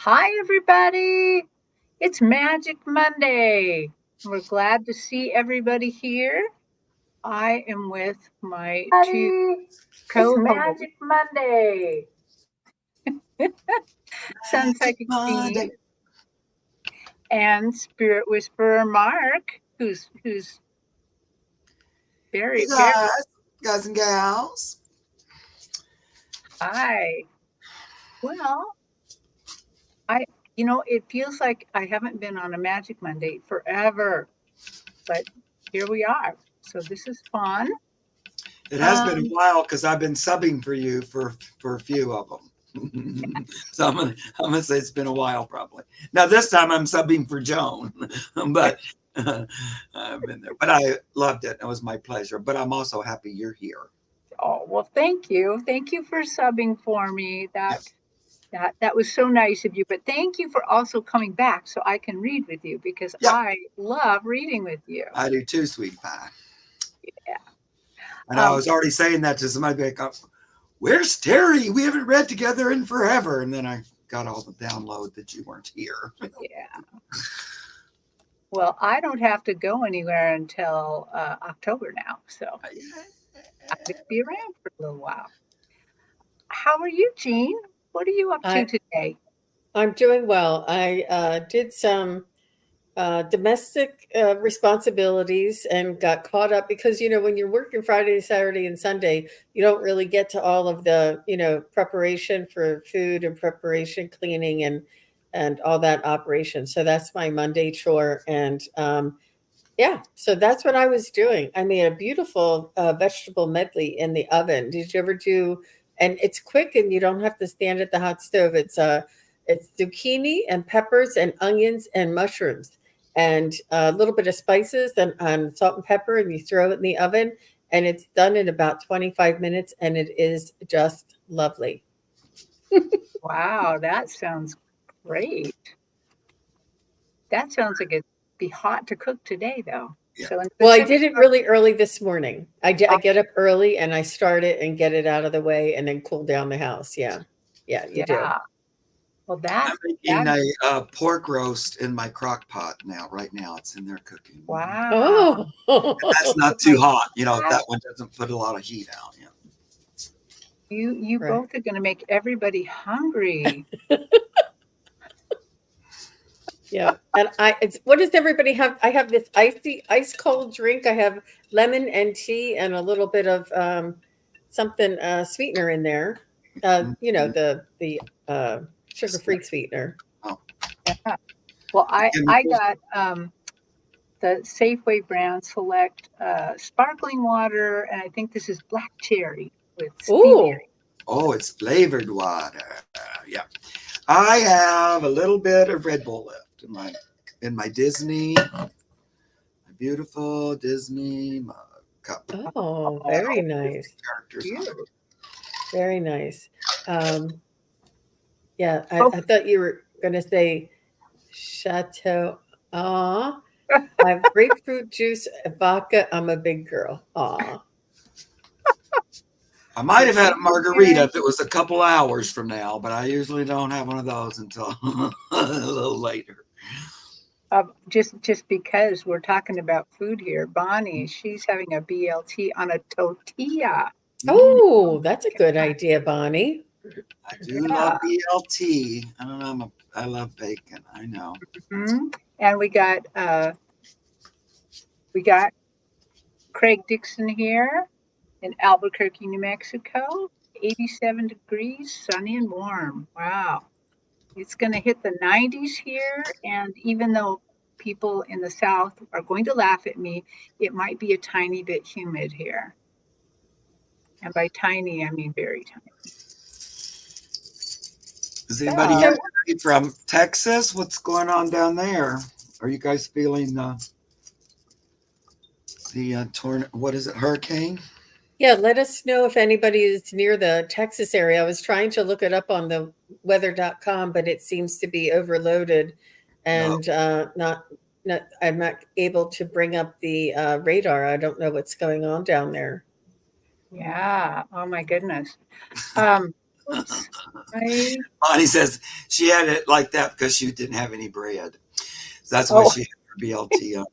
Hi, everybody. It's Magic Monday. We're glad to see everybody here. I am with my two It's co-hosts, Magic Monday. SunPsychic Magic Jean Monday. and Spirit Whisperer Mark, who's Hey very guys and gals. high. Well, I it feels like I haven't been on a Magic Monday forever, but here we are. So this is fun. It has been a while because I've been subbing for you for a few of them. So I'm gonna say it's been a while probably. Now this time I'm subbing for Joan, but I've been there. But I loved it. It was my pleasure. But I'm also happy you're here. Oh, well, thank you. Thank you for subbing for me. Yeah, That was so nice of you. But thank you for also coming back so I can read with you because yeah, I love reading with you. I do too, sweet pie. Yeah. And I Um, was already saying that to somebody like, oh, where's Terry? We haven't read together in forever. And then I got all the download that you weren't here. yeah. Well, I don't have to go anywhere until October now, so I'm going to be around for a little while. How are you, Jean? What are you up to I, today? I'm doing well. I did some domestic responsibilities and got caught up because, when you're working Friday, Saturday, and Sunday, you don't really get to all of the, preparation for food and preparation, cleaning, and all that operation. So that's my Monday chore. And yeah, so that's what I was doing. I made a beautiful vegetable medley in the oven. Did you ever do? And it's quick, and you don't have to stand at the hot stove. It's zucchini and peppers and onions and mushrooms and a little bit of spices and salt and pepper, and you throw it in the oven, and it's done in about 25 minutes, and it is just lovely. Wow, that sounds great. That sounds like it'd be hot to cook today, though. Yeah. So in Well, I Pacific did it really early this morning. I get up early and I start it and get it out of the way and then cool down the house. Yeah. Yeah, you do. Yeah. Well, I'm that making a pork roast in my crock pot now. Right now, it's in there cooking. wow. Oh, And that's not too hot. That one doesn't put a lot of heat out. Yeah. You right. both are going to make everybody hungry. Yeah. And what does everybody have? I have this ice cold drink. I have lemon and tea and a little bit of something sweetener in there. Mhm. The sugar free sweetener. Oh, Yeah. Well, the I chemicals. got the Safeway brand select sparkling water, and I think this is black cherry with stevia. Ooh. Oh, it's flavored water. Yeah. I have a little bit of Red Bull left in my Disney, my beautiful Disney mug cup. Oh, Oh, very nice. Characters on it. cute. Very nice. Um, Yeah, I, Oh, I thought you were going to say Chateau. Aw, I have grapefruit juice, vodka. I'm a big girl. Aw. I might have had a margarita vegetarian. if it was a couple hours from now, but I usually don't have one of those until a little later. Just because we're talking about food here, Bonnie, she's having a BLT on a tortilla. Mm, Oh, that's a good idea, Bonnie. I do love Yeah. BLT. I don't know. I love bacon. I know. Hmm. And we got Craig Dixon here in Albuquerque, New Mexico. 87 degrees, sunny and warm. Wow. It's going to hit the 90s here. And even though people in the South are going to laugh at me, it might be a tiny bit humid here. And by tiny, I mean very tiny. Is anybody So, here So, from Texas? What's going on down there? Are you guys feeling the what is it, hurricane? yeah, let us know if anybody is near the Texas area. I was trying to look it up on the weather.com, but it seems to be overloaded No. and I'm not able to bring up the radar. I don't know what's going on down there. yeah. Oh, my goodness. Um, Oops. Bonnie says she had it like that because she didn't have any bread. So that's why she had her BLT on.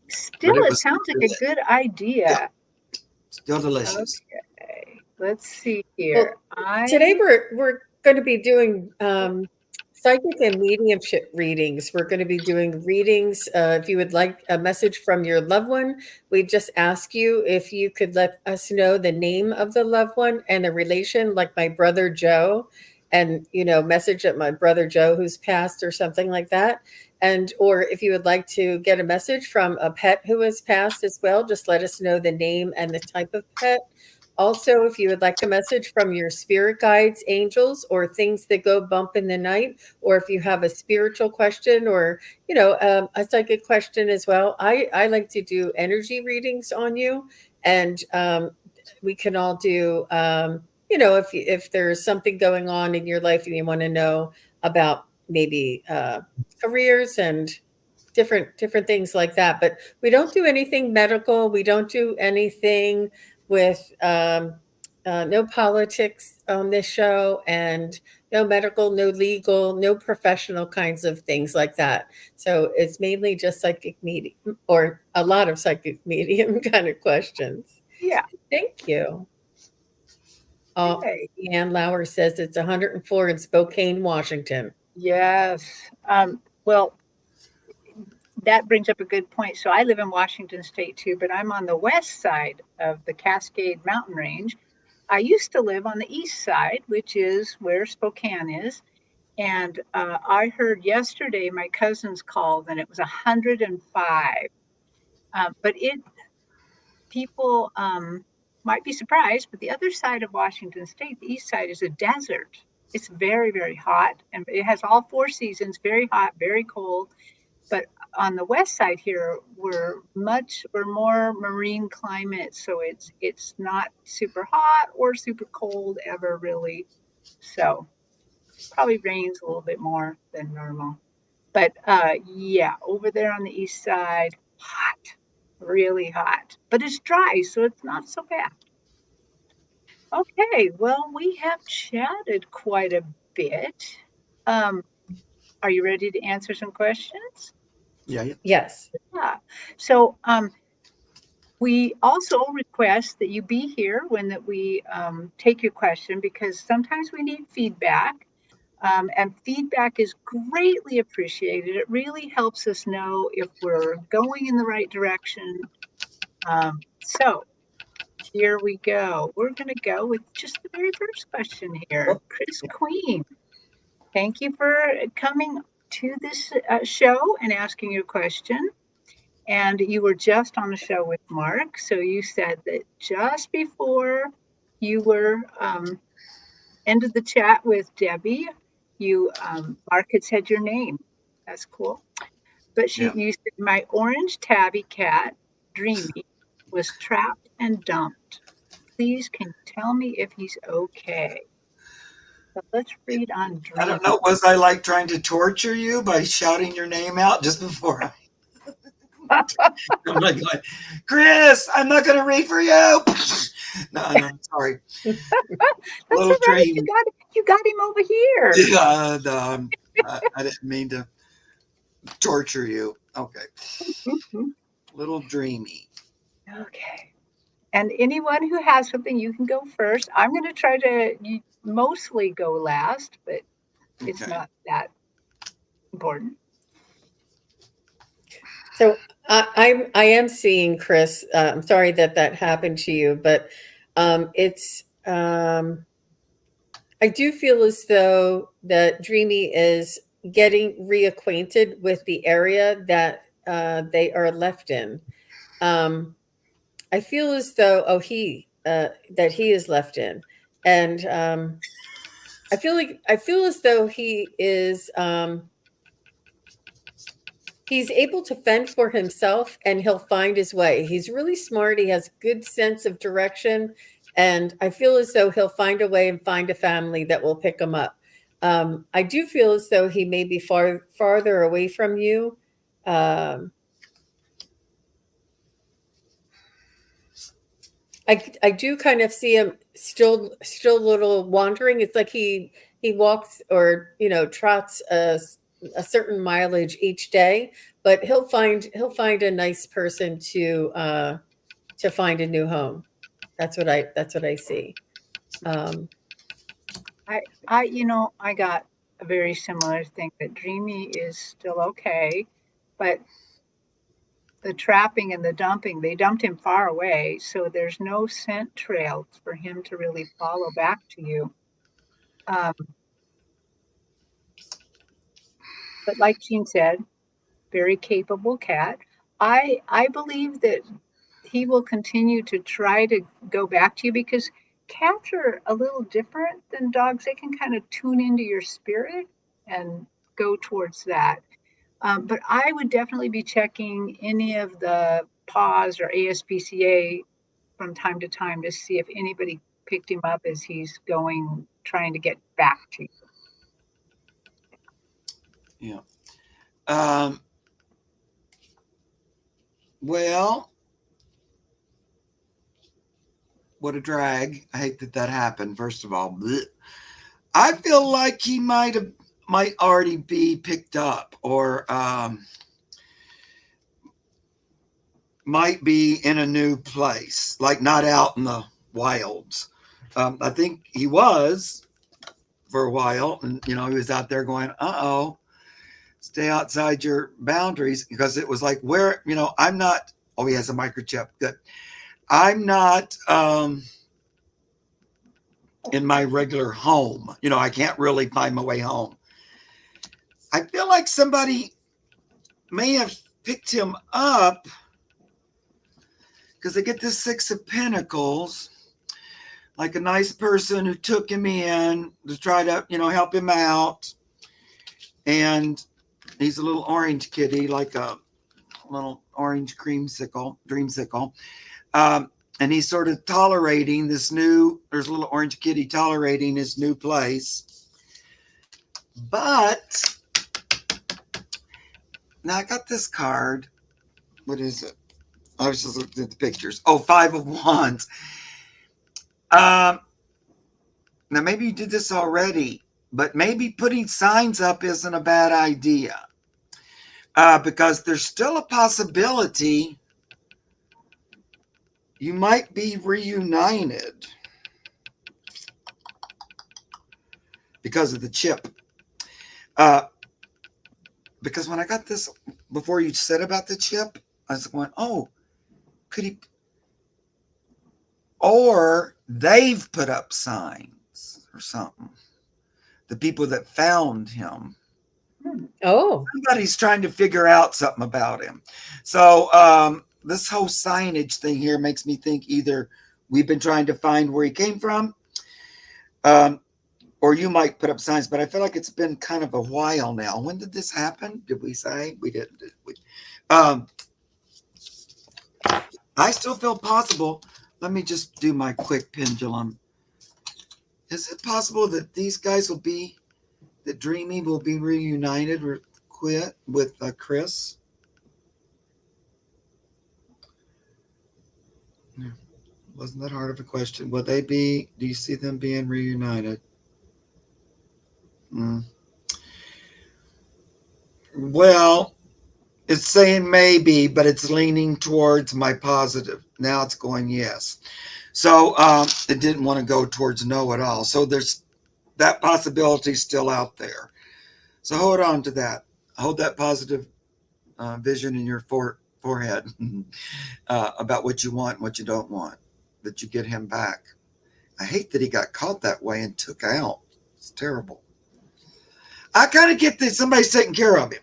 Still, it sounds like a good idea. Yeah. Still delicious. Okay. Let's see here. Well, today we're going to be doing psychic and mediumship readings. We're going to be doing readings. If you would like a message from your loved one, we just ask you if you could let us know the name of the loved one and the relation, like my brother Joe, and message at my brother Joe who's passed or something like that. And or if you would like to get a message from a pet who has passed as well, just let us know the name and the type of pet. Also, if you would like a message from your spirit guides, angels, or things that go bump in the night, or if you have a spiritual question or, a psychic question as well, I like to do energy readings on you. And we can all do, if there's something going on in your life and you want to know about maybe careers and different things like that. But we don't do anything medical. We don't do anything with no politics on this show, and no medical, no legal, no professional kinds of things like that. So it's mainly just psychic medium, or a lot of psychic medium kind of questions. Yeah. Thank you. Okay. Ann Lauer says it's 104 in Spokane, Washington. Yes. Well, that brings up a good point. So I live in Washington State too, but I'm on the west side of the Cascade Mountain Range. I used to live on the east side, which is where Spokane is. And I heard yesterday my cousins called and it was 105. But people might be surprised, but the other side of Washington State, the east side, is a desert. It's very, very hot, and it has all four seasons: very hot, very cold. But on the west side here, we're more marine climate, so it's not super hot or super cold ever really. So probably rains a little bit more than normal. But yeah, over there on the east side, hot, really hot. But it's dry, so it's not so bad. Okay, well, we have chatted quite a bit. Um, are you ready to answer some questions? Yeah. Yes. Yeah. So we also request that you be here when that we take your question, because sometimes we need feedback. And feedback is greatly appreciated. It really helps us know if we're going in the right direction. So here we go. We're going to go with just the very first question here. Chris Queen, thank you for coming to this show and asking your question. And you were just on the show with Mark. So you said that just before you were ended the chat with Debbie, you Mark had said your name. That's cool. But you said my orange tabby cat, Dreamy, was trapped and dumped. Please, can you tell me if he's okay? So let's read on I Dreamy. don't know. Was I like trying to torture you by shouting your name out just before I'm like, Chris, I'm not going to read for you. No, sorry. That's all right. You got him over here. Yeah, no, I didn't mean to torture you. Okay. Little Dreamy. Okay. And anyone who has something, you can go first. I'm going to try to mostly go last, but it's not that important. So I am seeing, Chris. I'm sorry that happened to you, but it's. I do feel as though that Dreamy is getting reacquainted with the area that they are left in. I feel as though that he is left in, and I feel as though he is. He's able to fend for himself, and he'll find his way. He's really smart. He has good sense of direction, and I feel as though he'll find a way and find a family that will pick him up. I do feel as though he may be farther away from you. I do kind of see him still a little wandering. It's like he walks or trots a certain mileage each day, but he'll find a nice person to find a new home. That's what I see. Um, I got a very similar thing that Dreamy is still okay, but the trapping and the dumping, they dumped him far away, so there's no scent trails for him to really follow back to you. Um, but like Jean said, very capable cat. I believe that he will continue to try to go back to you because cats are a little different than dogs. They can kind of tune into your spirit and go towards that. But I would definitely be checking any of the PAWS or ASPCA from time to time to see if anybody picked him up as he's trying to get back to you. Yeah. Well, what a drag. I hate that happened. First of all, bleh. I feel like he might already be picked up, or might be in a new place, like not out in the wilds. I think he was for a while, and he was out there going, "Uh-oh, stay outside your boundaries," because it was like, where, I'm not. Oh, he has a microchip. Good. I'm not in my regular home. I can't really find my way home. I feel like somebody may have picked him up because they get this Six of Pentacles, like a nice person who took him in to try to, help him out. And he's a little orange kitty, like a little orange dreamsicle. And he's sort of tolerating there's a little orange kitty tolerating this new place. But now I got this card. What is it? I was just looking at the pictures. Oh, Five of Wands. Now maybe you did this already, but maybe putting signs up isn't a bad idea. Because there's still a possibility you might be reunited because of the chip. Because when I got this, before you said about the chip, I was going, oh, could he? Or they've put up signs or something. The people that found him. Oh. Somebody's trying to figure out something about him. So this whole signage thing here makes me think either we've been trying to find where he came from, or you might put up signs, but I feel like it's been kind of a while now. When did this happen? Did we say? We didn't, did we? I still feel possible. Let me just do my quick pendulum. Is it possible that these guys that Dreamy will be reunited or quit with Chris? Yeah. Wasn't that hard of a question? Will they be? Do you see them being reunited? Well, it's saying maybe, but it's leaning towards my positive. Now it's going yes. So it didn't want to go towards no at all. So there's that possibility still out there. So hold on to that. Hold that positive vision in your forehead about what you want and what you don't want, that you get him back. I hate that he got caught that way and took out. It's terrible. I kind of get that somebody's taking care of him.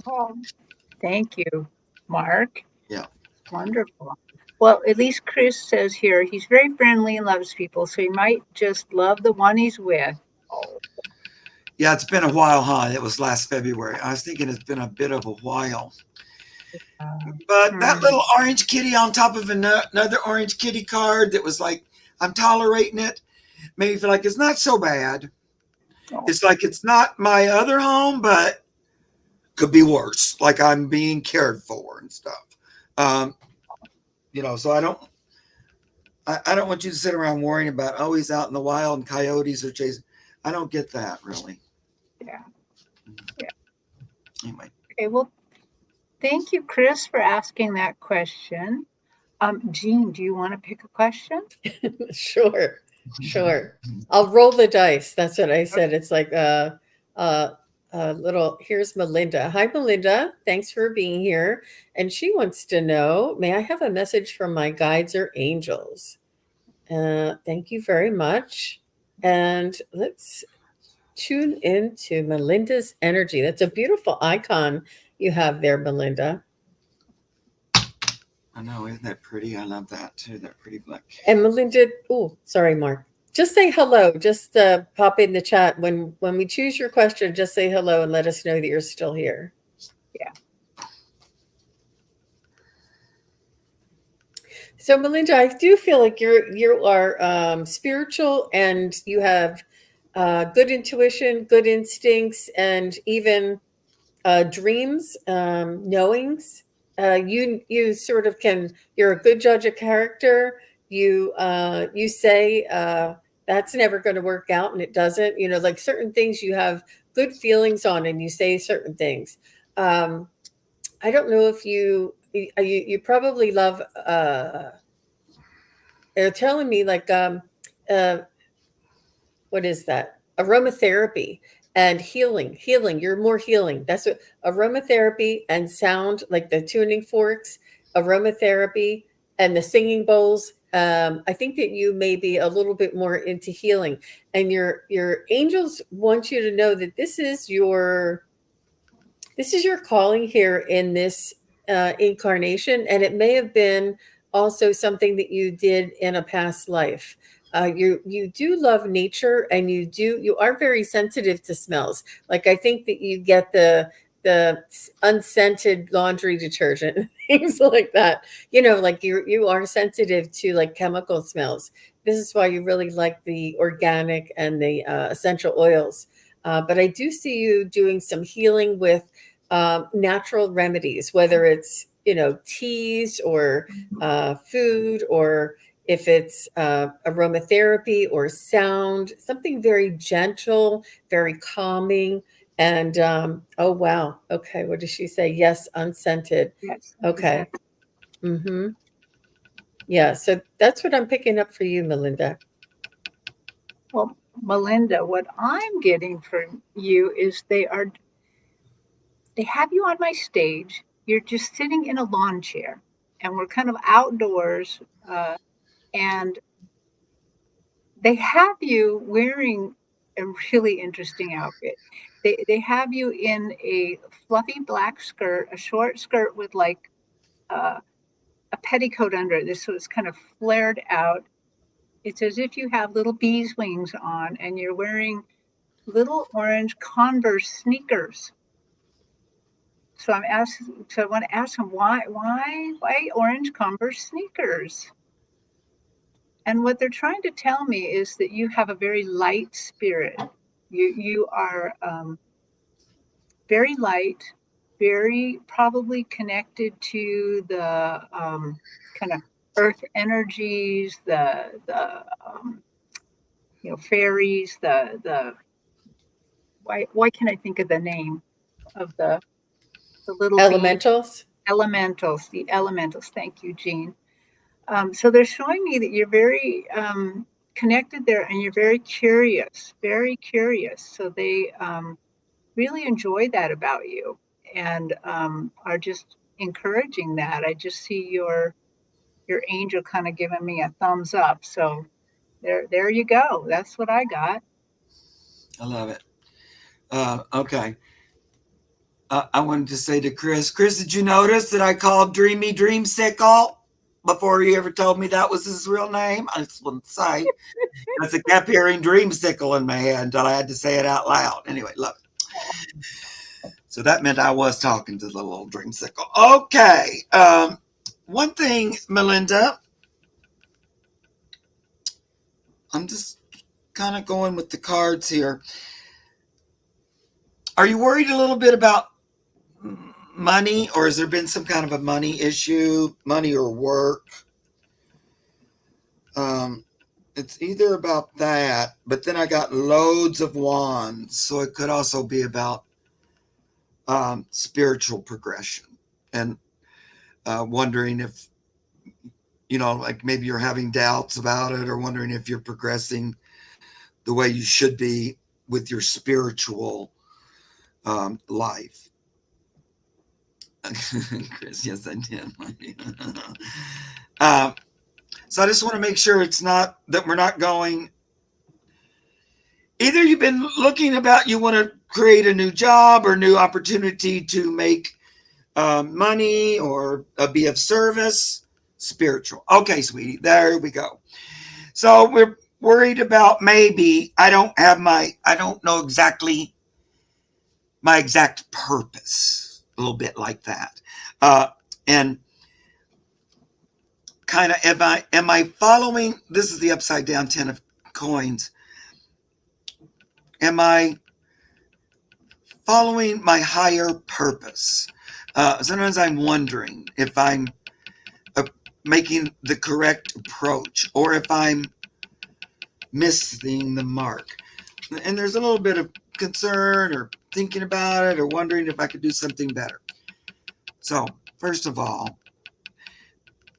Oh, thank you, Mark. Yeah. Wonderful. Well, at least Chris says here he's very friendly and loves people, so he might just love the one he's with. Oh. Yeah, it's been a while, huh? It was last February. I was thinking it's been a bit of a while. But that little orange kitty on top of another orange kitty card that was like, I'm tolerating it, made me feel like it's not so bad. Oh. It's like it's not my other home, but could be worse. Like I'm being cared for and stuff. So I don't want you to sit around worrying about, oh, he's out in the wild and coyotes are chasing. I don't get that really. Yeah. Yeah. Anyway. Okay. Well, thank you, Chris, for asking that question. Jean, do you want to pick a question? Sure. I'll roll the dice. That's what I said. It's like little. Here's Melinda. Hi, Melinda. Thanks for being here. And she wants to know, may I have a message from my guides or angels? Thank you very much. And let's tune into Melinda's energy. That's a beautiful icon you have there, Melinda. I know, isn't that pretty? I love that too. That pretty black. And Melinda, oh, sorry, Mark. Just say hello. Just pop in the chat when we choose your question. Just say hello and let us know that you're still here. Yeah. So, Melinda, I do feel like you are spiritual, and you have good intuition, good instincts, and even dreams, knowings. You sort of can. You're a good judge of character. You say that's never going to work out, and it doesn't. Like certain things you have good feelings on, and you say certain things. I don't know if you probably love. They're telling me like uh, what is that? Aromatherapy and healing. You're more healing. That's what aromatherapy and sound, like the tuning forks, aromatherapy and the singing bowls. I think that you may be a little bit more into healing, and your angels want you to know that this is your calling here in this incarnation, and it may have been also something that you did in a past life. You do love nature, and you are very sensitive to smells. Like I think that you get the unscented laundry detergent, things like that. Like you are sensitive to like chemical smells. This is why you really like the organic and the essential oils. But I do see you doing some healing with natural remedies, whether it's teas or food, or if it's aromatherapy or sound, something very gentle, very calming. And oh wow, okay, what does she say? Yes, unscented. Yes. Okay. Exactly. Mm-hmm. Yeah, so that's what I'm picking up for you, Melinda. Well, Melinda, what I'm getting from you is they have you on my stage. You're just sitting in a lawn chair, and we're kind of outdoors, and they have you wearing a really interesting outfit. They have you in a fluffy black skirt, a short skirt with like uh, a petticoat under this, so it's kind of flared out. It's as if you have little bees' wings on, and you're wearing little orange Converse sneakers. So I'm asking. So I want to ask him why orange Converse sneakers? And what they're trying to tell me is that you have a very light spirit. You are very light, very probably connected to the kind of earth energies, the fairies, the why can I think of the name of the little beings? Elementals. Elementals, the elementals. Thank you, Jean. So they're showing me that you're very connected there, and you're very curious, very curious. So they really enjoy that about you, and are just encouraging that. I just see your angel kind of giving me a thumbs up. So there you go. That's what I got. I love it. Okay. I wanted to say to Chris, did you notice that I called Dreamy Dreamsicle before you ever told me that was his real name? I just want to say, because I kept hearing Dreamsicle in my head until I had to say it out loud. Anyway, love it. So that meant I was talking to the little Dreamsicle. Okay. One thing, Melinda, I'm just kind of going with the cards here. Are you worried a little bit about money, or has there been some kind of a money issue, money or work? It's either about that, but then I got loads of wands, so it could also be about spiritual progression and wondering if, like maybe you're having doubts about it, or wondering if you're progressing the way you should be with your spiritual life. Chris, yes, I did. So I just want to make sure it's not that we're not going. Either you've been looking about, you want to create a new job or new opportunity to make money or be of service, spiritual. Okay, sweetie, there we go. So we're worried about maybe I don't know exactly my exact purpose, a little bit like that. And kind of, am I following, this is the upside down 10 of coins. Am I following my higher purpose? Sometimes I'm wondering if I'm making the correct approach or if I'm missing the mark. And there's a little bit of concern or thinking about it or wondering if I could do something better. So, first of all,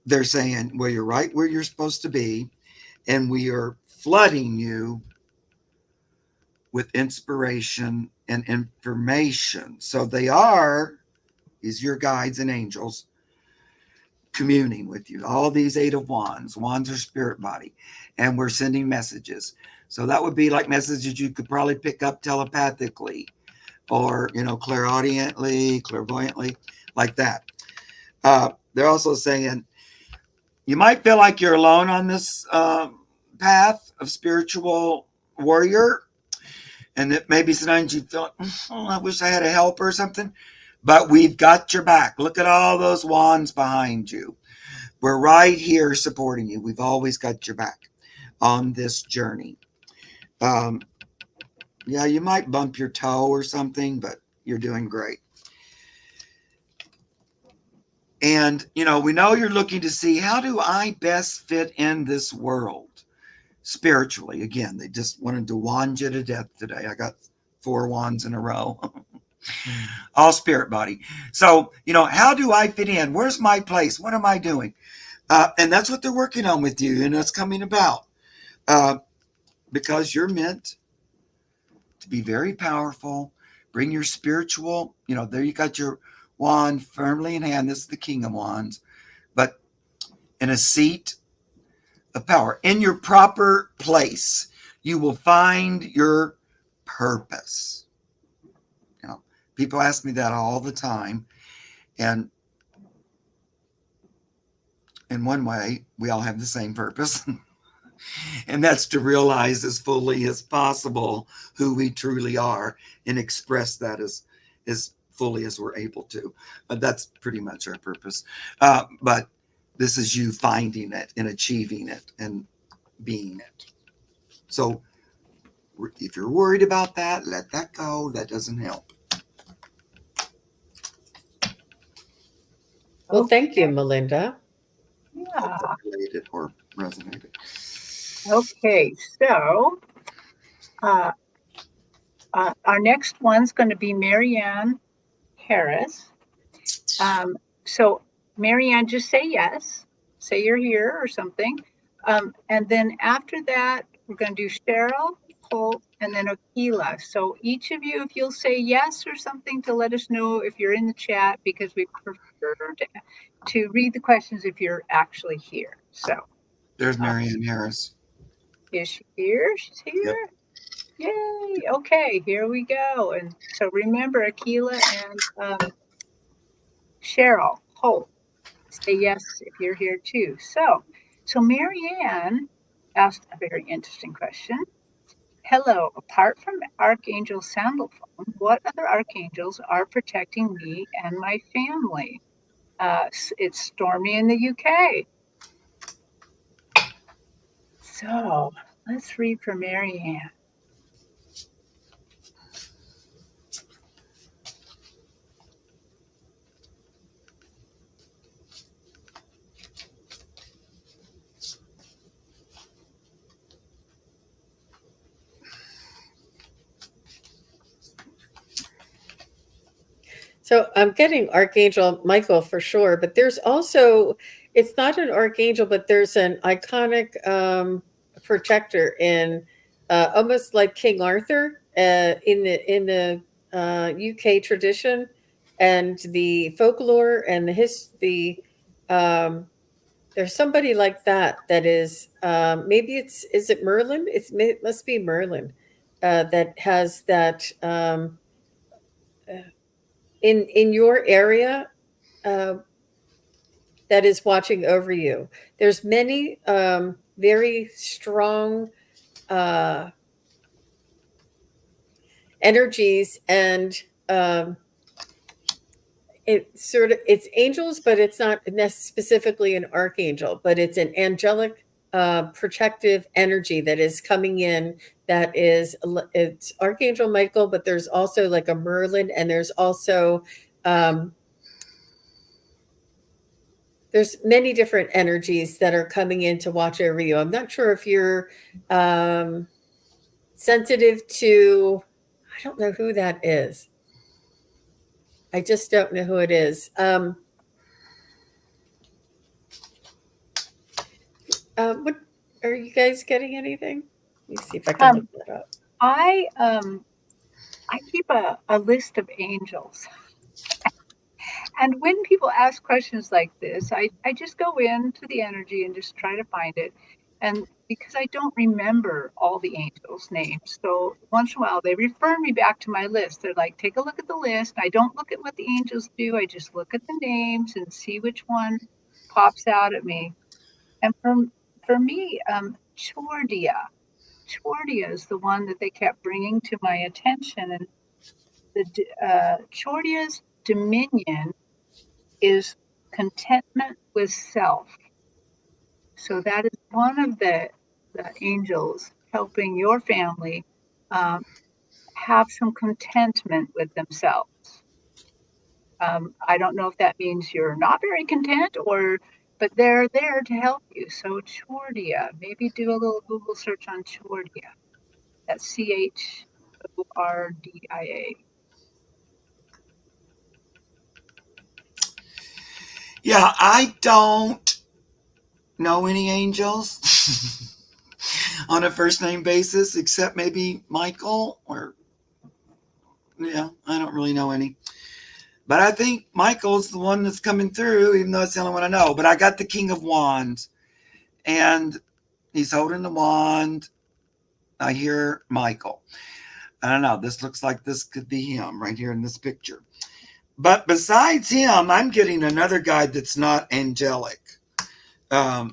they're saying, well, you're right where you're supposed to be, and we are flooding you with inspiration and information. So they are, is your guides and angels, communing with you. All these 8 of wands. Wands are spirit body, and we're sending messages. So that would be like messages you could probably pick up telepathically, or clairaudiently, clairvoyantly, like that. They're also saying you might feel like you're alone on this path of spiritual warrior, and that maybe sometimes you feel, I wish I had a help or something, but we've got your back. Look at all those wands behind you. We're right here supporting you. We've always got your back on this journey. Yeah, you might bump your toe or something, but you're doing great. And, we know you're looking to see, how do I best fit in this world spiritually? Again, they just wanted to wand you to death today. I got 4 wands in a row. All spirit body. So, how do I fit in? Where's my place? What am I doing? And that's what they're working on with you, and it's coming about because you're meant to be very powerful. Bring your spiritual, there you got your wand firmly in hand. This is the King of Wands, but in a seat of power, in your proper place, you will find your purpose. People ask me that all the time, and in one way, we all have the same purpose. And that's to realize as fully as possible who we truly are and express that as fully as we're able to. That's pretty much our purpose. But this is you finding it and achieving it and being it. So if you're worried about that, let that go. That doesn't help. Well, thank you, Melinda. Yeah. Related or resonated. Okay, so our next one's going to be Marianne Harris. So, Marianne, just say yes. Say you're here or something. And then after that, we're going to do Cheryl, Holt, and then Aquila. So each of you, if you'll say yes or something to let us know if you're in the chat, because we prefer to read the questions if you're actually here. So there's Marianne Harris. Is she here? She's here. Yep. Yay. Okay, here we go. And so remember, Aquila and Cheryl, Holt, say yes if you're here too. So Marianne asked a very interesting question. Hello, apart from Archangel Sandalphon, what other archangels are protecting me and my family? It's stormy in the UK. So let's read for Marianne. So I'm getting Archangel Michael for sure, but there's also, it's not an archangel, but there's an iconic protector in almost like King Arthur in the UK tradition and the folklore and the um, there's somebody like that is maybe is it Merlin? It must be Merlin that has that in your area uh, that is watching over you. There's many very strong uh, energies and it's angels, but it's not specifically an archangel, but it's an angelic protective energy that is coming in. That is, it's Archangel Michael, but there's also like a Merlin, and there's also there's many different energies that are coming in to watch over you. I'm not sure if you're sensitive to, I don't know who that is. I just don't know who it is. What are you guys getting anything? Let me see if I can look that up. I keep a list of angels. And when people ask questions like this, I just go into the energy and just try to find it. And because I don't remember all the angels' names, so once in a while they refer me back to my list. They're like, take a look at the list. I don't look at what the angels do. I just look at the names and see which one pops out at me. And for me, Chordia. Chordia is the one that they kept bringing to my attention. And the Chordia's dominion is contentment with self. So that is one of the angels helping your family um, have some contentment with themselves. I don't know if that means you're not very content or, but they're there to help you. So Chordia, maybe do a little Google search on Chordia. That's Chordia. Yeah, I don't know any angels on a first name basis, except maybe Michael or, yeah, I don't really know any. But I think Michael's the one that's coming through, even though it's the only one I know. But I got the King of Wands, and he's holding the wand. I hear Michael. I don't know. This looks like this could be him right here in this picture. But besides him, I'm getting another guy that's not angelic. They're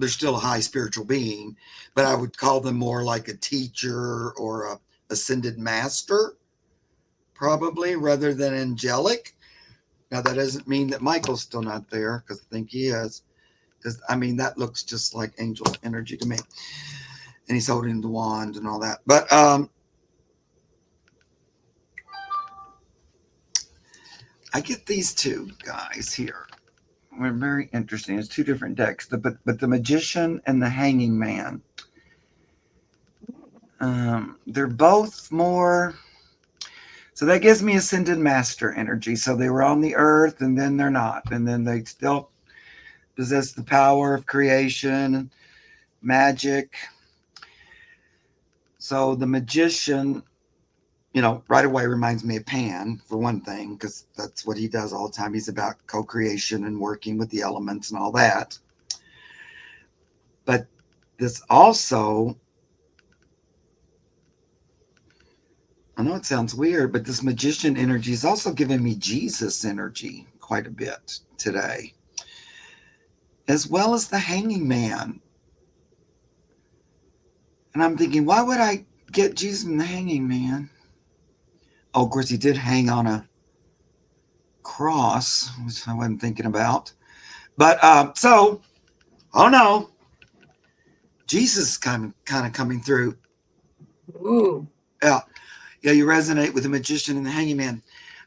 still a high spiritual being, but I would call them more like a teacher or a ascended master, probably, rather than angelic. Now, that doesn't mean that Michael's still not there, because I think he is. Because, I mean, that looks just like angel energy to me. And he's holding the wand and all that. But I get these two guys here. They're very interesting. It's two different decks. But the Magician and the Hanging Man. They're both more... So that gives me Ascended Master energy. So they were on the earth, and then they're not. And then they still possess the power of creation, magic. So the Magician, right away reminds me of Pan, for one thing, because that's what he does all the time. He's about co-creation and working with the elements and all that. But this also, I know it sounds weird, but this Magician energy is also giving me Jesus energy quite a bit today, as well as the Hanging Man. And I'm thinking, why would I get Jesus and the Hanging Man? Oh, of course, he did hang on a cross, which I wasn't thinking about. But so, oh no, Jesus is kind of coming through. Ooh. Yeah, you resonate with the Magician and the Hanging Man.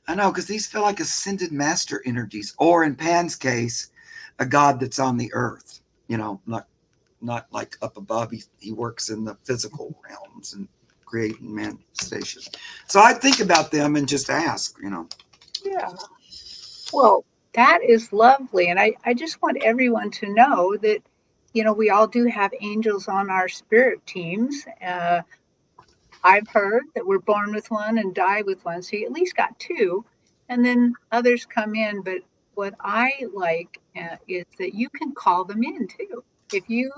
I know, because these feel like ascended master energies, or in Pan's case, a god that's on the earth. Not like up above. He works in the physical realms and creating manifestation. So I think about them and just ask, Yeah. Well, that is lovely. And I just want everyone to know that, we all do have angels on our spirit teams. I've heard that we're born with one and die with one. So you at least got two. And then others come in. But what I like is that you can call them in too. If you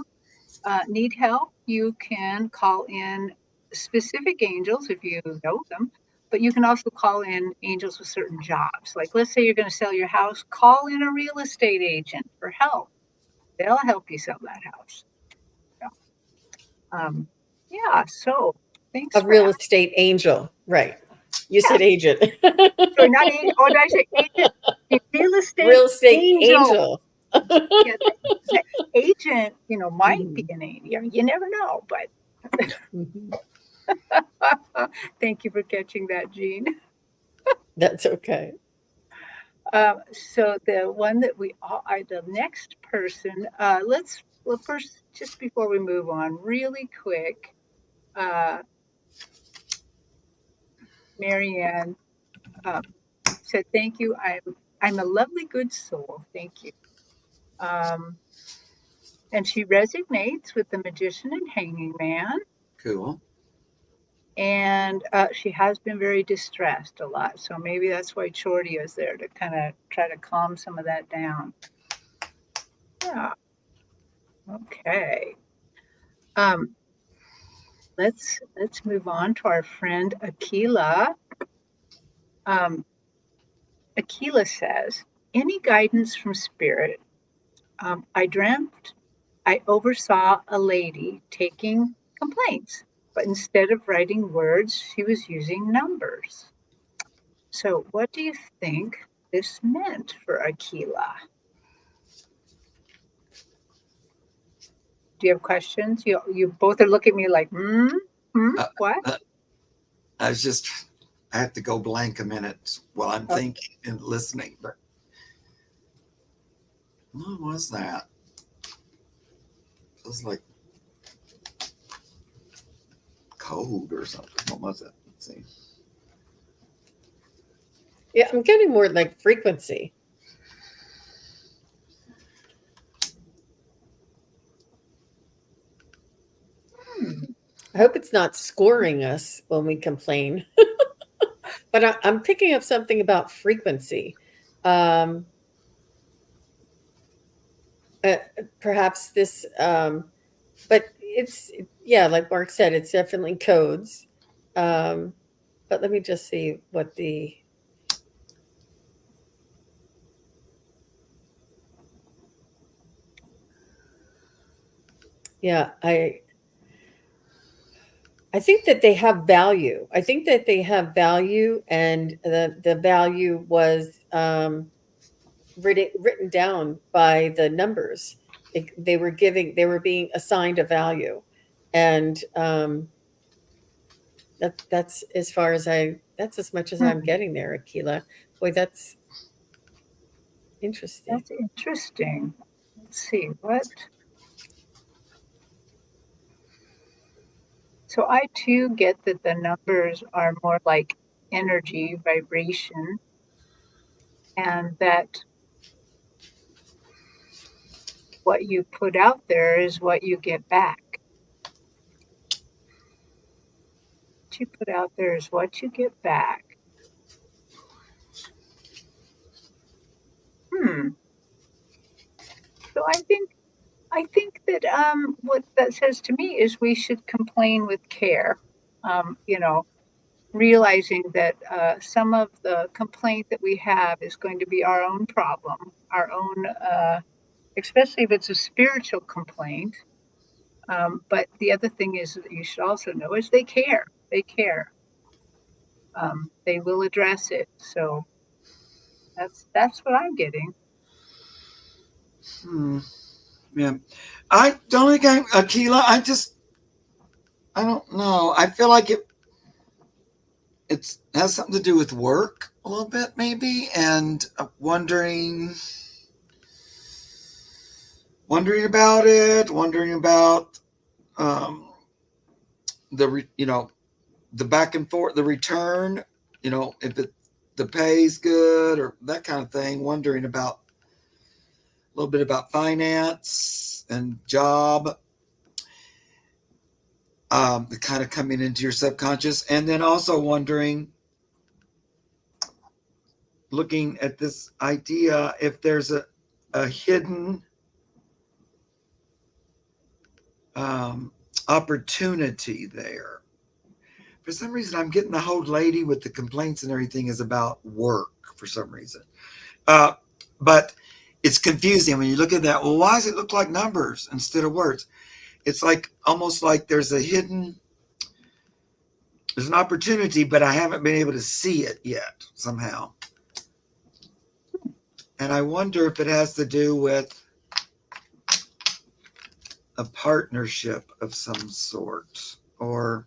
need help, you can call in specific angels if you know them, but you can also call in angels with certain jobs. Like, let's say you're going to sell your house, call in a real estate agent for help. They'll help you sell that house. So, yeah, so thanks A for real asking. estate angel, right? You Yeah, said agent. sorry, not agent. Oh, did I say agent? A real estate Real estate angel. angel. Yeah, the agent, might be Mhm. an angel. You never know, but Mhm. thank you for catching that, Jean. That's okay. So the one that we all are, the next person, well, first, just before we move on, really quick, uh, Marianne uh, said, thank you. I'm a lovely, good soul. Thank you. Um, and she resonates with the magician and hanging man. cool. And she has been very distressed a lot. So maybe that's why Chorty is there to kind of try to calm some of that down. Yeah. Okay. Um, let's move on to our friend Akila. Um, Akila says, any guidance from spirit? I dreamt I oversaw a lady taking complaints, but instead of writing words, she was using numbers. So, what do you think this meant for Akila? Do you have questions? You both are looking at me like, Uh, what? uh, I have to go blank a minute while I'm Oh, thinking and listening. But what was that? It was like code or something. What was it? Let's see. Yeah, I'm getting more like frequency. hmm. I hope it's not scoring us when we complain. But I'm picking up something about frequency. Um, uh, Perhaps this, but it's, yeah, like Mark said, it's definitely codes. Um, but let me just see what the, yeah, I think that they have value. I think that they have value, and the value was written down by the numbers. They were being assigned a value, and that's as far as that's as much as I'm Hmm. getting there, Akila. Boy, that's interesting. That's interesting. Let's see what. So I too get that the numbers are more like energy, vibration, and that what you put out there is what you get back. What you put out there is what you get back. Hmm. So I think that what that says to me is we should complain with care. You know, realizing that some of the complaint that we have is going to be our own problem, our own, especially if it's a spiritual complaint. But the other thing is that you should also know is they care. They care. They will address it. So that's what I'm getting. Hmm. Yeah. I don't think Akila. I don't know. I feel like it has something to do with work a little bit, maybe, and wondering about it, wondering about um, the the back and forth, the return, you know, if the pay's good or that kind of thing, wondering about a little bit about finance and job, the kind of coming into your subconscious, and then also wondering, looking at this idea, if there's a hidden opportunity there. For some reason, I'm getting the whole lady with the complaints and everything is about work for some reason. But it's confusing when you look at that. Well, why does it look like numbers instead of words? It's like almost like there's an opportunity, but I haven't been able to see it yet somehow. And I wonder if it has to do with a partnership of some sort, or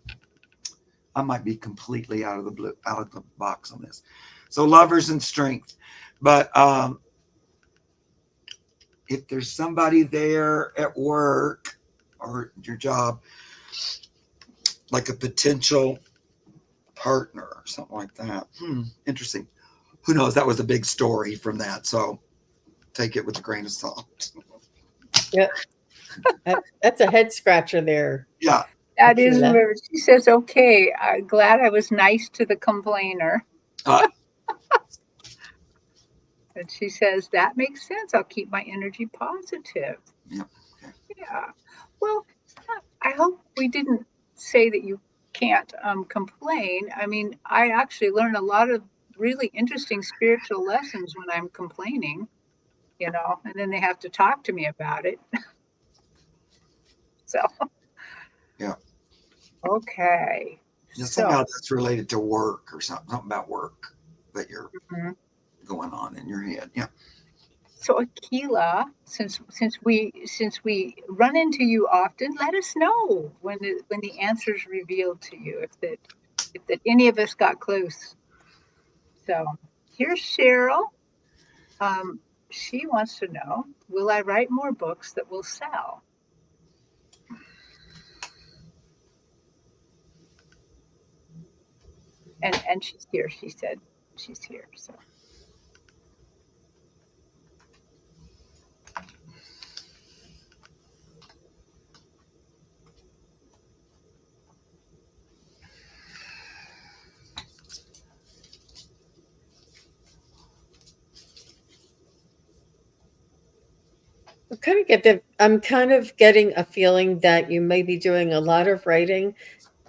I might be completely out of the box on this. So lovers and strength, but if there's somebody there at work or your job, like a potential partner or something like that. Interesting. Who knows? That was a big story from that, so take it with a grain of salt. Yep. That's a head scratcher there. Yeah. That is where she says, okay, I'm glad I was nice to the complainer. And she says, that makes sense. I'll keep my energy positive. Yeah. Yeah. Well, I hope we didn't say that you can't complain. I mean, I actually learn a lot of really interesting spiritual lessons when I'm complaining, you know, and then they have to talk to me about it. So, yeah. Okay. Yeah, somehow that's related to work or something about work that you're going on in your head. Yeah. So Akila, since we run into you often, let us know when the answer's revealed to you, if that any of us got close. So here's Cheryl. She wants to know, will I write more books that will sell? And she's here. She said she's here. So. I'm kind of getting a feeling that you may be doing a lot of writing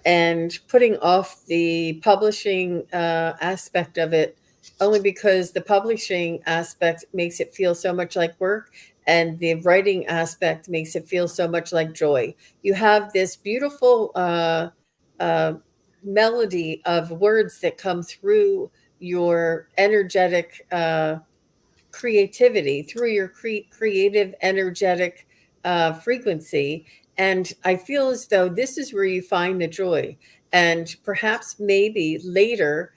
and putting off the publishing aspect of it, only because the publishing aspect makes it feel so much like work, and the writing aspect makes it feel so much like joy. You have this beautiful melody of words that come through your energetic creativity, through your creative, energetic frequency. And I feel as though this is where you find the joy. And perhaps maybe later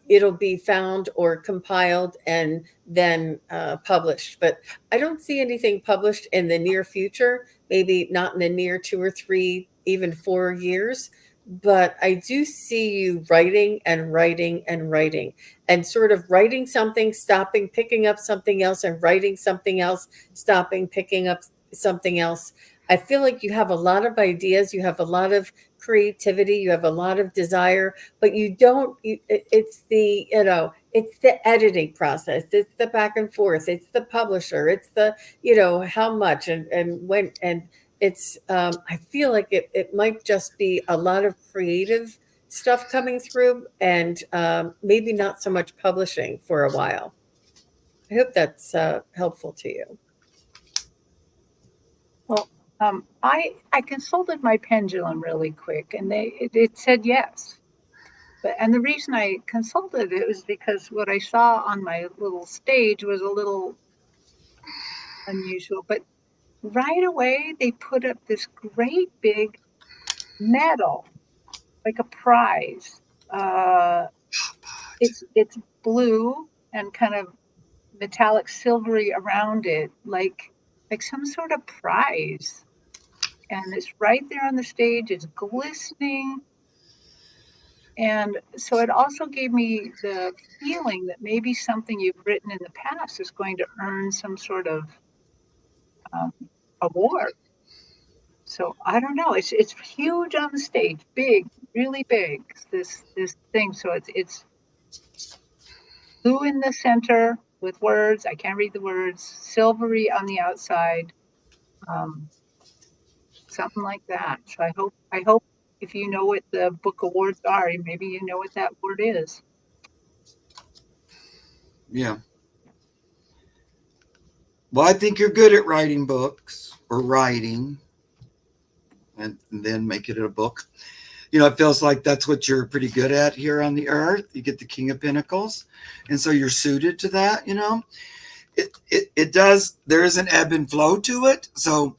it'll be found or compiled and then published. But I don't see anything published in the near future, maybe not in the near 2 or 3, even 4 years. But I do see you writing and writing and writing, and sort of writing something, stopping, picking up something else, and writing something else, stopping, picking up something else. I feel like you have a lot of ideas, you have a lot of creativity, you have a lot of desire, but you don't, it's it's the editing process, it's the back and forth, it's the publisher, it's the, how much and when, and it's, I feel like it might just be a lot of creative stuff coming through, and maybe not so much publishing for a while. I hope that's helpful to you. Well, I consulted my pendulum really quick, and it said yes. And the reason I consulted it was because what I saw on my little stage was a little unusual. But right away, they put up this great big medal, like a prize. It's blue and kind of metallic silvery around it, like some sort of prize. And it's right there on the stage. It's glistening. And so it also gave me the feeling that maybe something you've written in the past is going to earn some sort of um, award. So I don't know. It's huge on the stage, big, really big. This thing. So it's blue in the center with words. I can't read the words. Silvery on the outside. Um, Something like that. So I hope if you know what the book awards are, maybe you know what that word is. Yeah. Well, I think you're good at writing books or writing and then make it a book. It feels like that's what you're pretty good at here on the earth. You get the King of Pentacles. And so you're suited to that. It does, there is an ebb and flow to it. So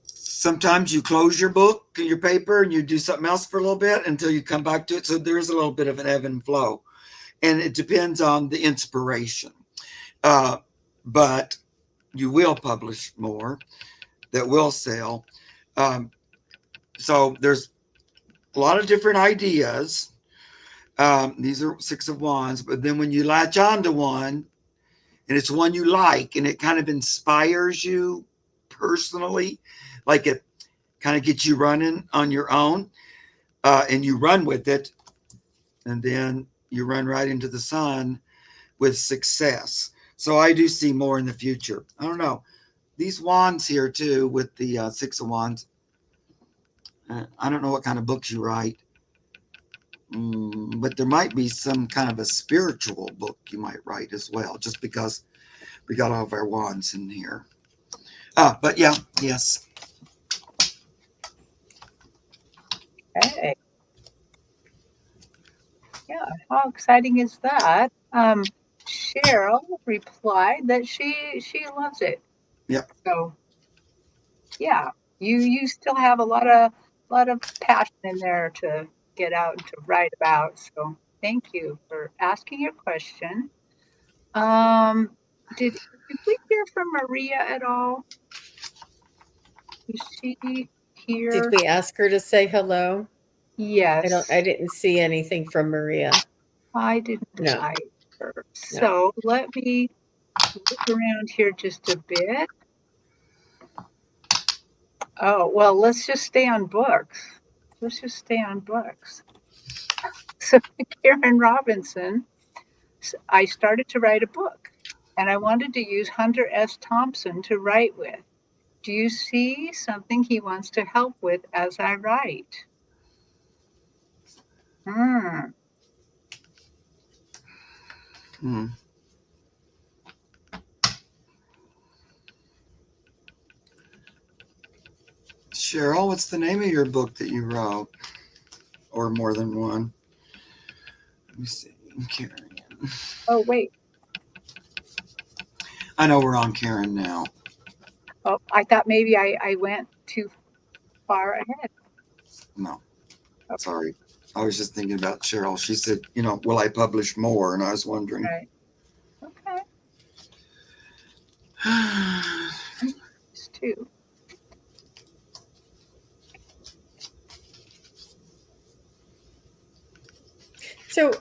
sometimes you close your book, your paper, and you do something else for a little bit until you come back to it. So there is a little bit of an ebb and flow. And it depends on the inspiration. But you will publish more that will sell. So there's a lot of different ideas. These are Six of Wands, but then when you latch on to one and it's one you like and it kind of inspires you personally, like it kind of gets you running on your own, and you run with it, and then you run right into the sun with success. So I do see more in the future. I don't know. These wands here too with the Six of Wands. I don't know what kind of books you write. But there might be some kind of a spiritual book you might write as well, just because we got all of our wands in here. But yeah, yes. Okay. Yeah, how exciting is that? Cheryl replied that she loves it. Yep. So yeah, you still have a lot of passion in there to get out and to write about. So thank you for asking your question. Um, did we hear from Maria at all? Is she Did here? we ask her to say hello? I Yes, didn't see anything from Maria. I didn't No, either. no. So let me look around here just a bit. Oh, well, let's just stay on books. Let's just stay on books. So, Karen Robinson, I started to write a book and I wanted to use Hunter S. Thompson to write with. Do you see something he wants to help with as I write? Hmm. Hmm. Cheryl, what's the name of your book that you wrote? Or more than one? Let me see. Karen. Oh, wait. I know we're on Karen now. Oh, I thought maybe I went too far ahead. No, Okay, sorry. I was just thinking about Cheryl. She said, will I publish more? And I was wondering. right. Okay. It's two. So,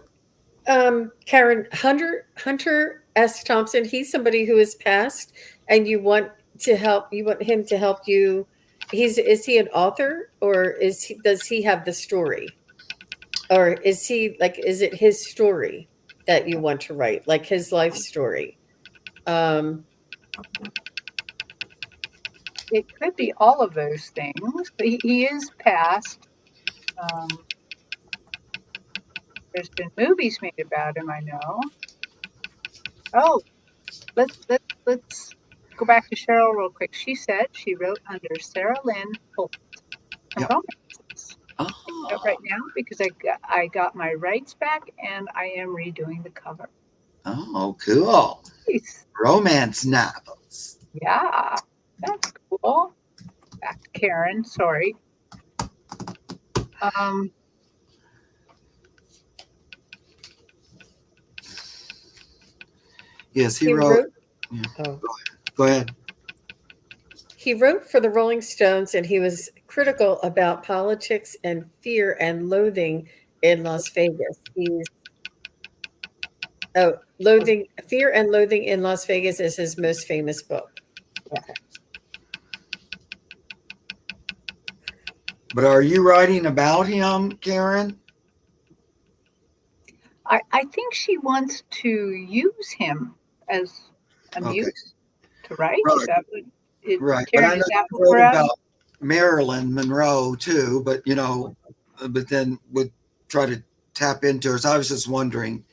Karen, Hunter S. Thompson, he's somebody who has passed, and you want to help. You want him to help you. Is he an author, or does he have the story, or is it his story that you want to write, like his life story? Um, It could be all of those things, but he is past. Um, there's been movies made about him, I know. Oh, let's go back to Cheryl real quick. She said she wrote under Sarah Lynn Holt some Yep. romances. Right Oh, now because I got my rights back and I am redoing the cover. oh, cool. Nice. Romance novels. Yeah, that's cool. Back to Karen. Sorry. Um, Yes, he he wrote. wrote. Yeah. Oh, Go ahead. He wrote for the Rolling Stones, and he was critical about politics and fear and loathing in Las Vegas. Fear and Loathing in Las Vegas is his most famous book. Okay. But are you writing about him, Karen? I think she wants to use him as a muse to write. Right. Is that what it, Right. But Karen, I know is that you what we're wrote at? about Marilyn Monroe too, but but then would try to tap into her. So I was just wondering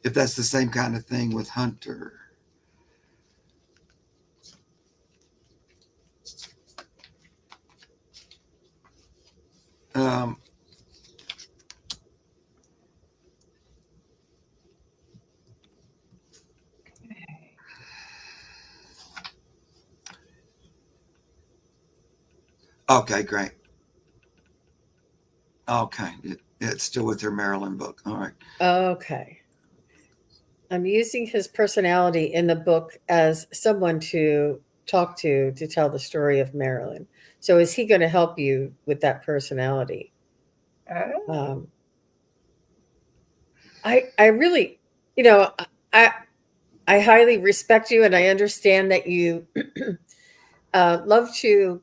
if that's the same kind of thing with Hunter. Um, okay, great. Okay, it's still with her Marilyn book. All right. Okay. I'm using his personality in the book as someone to talk to tell the story of Marilyn. So is he going to help you with that personality? Oh. I really, I I highly respect you, and I understand that you love to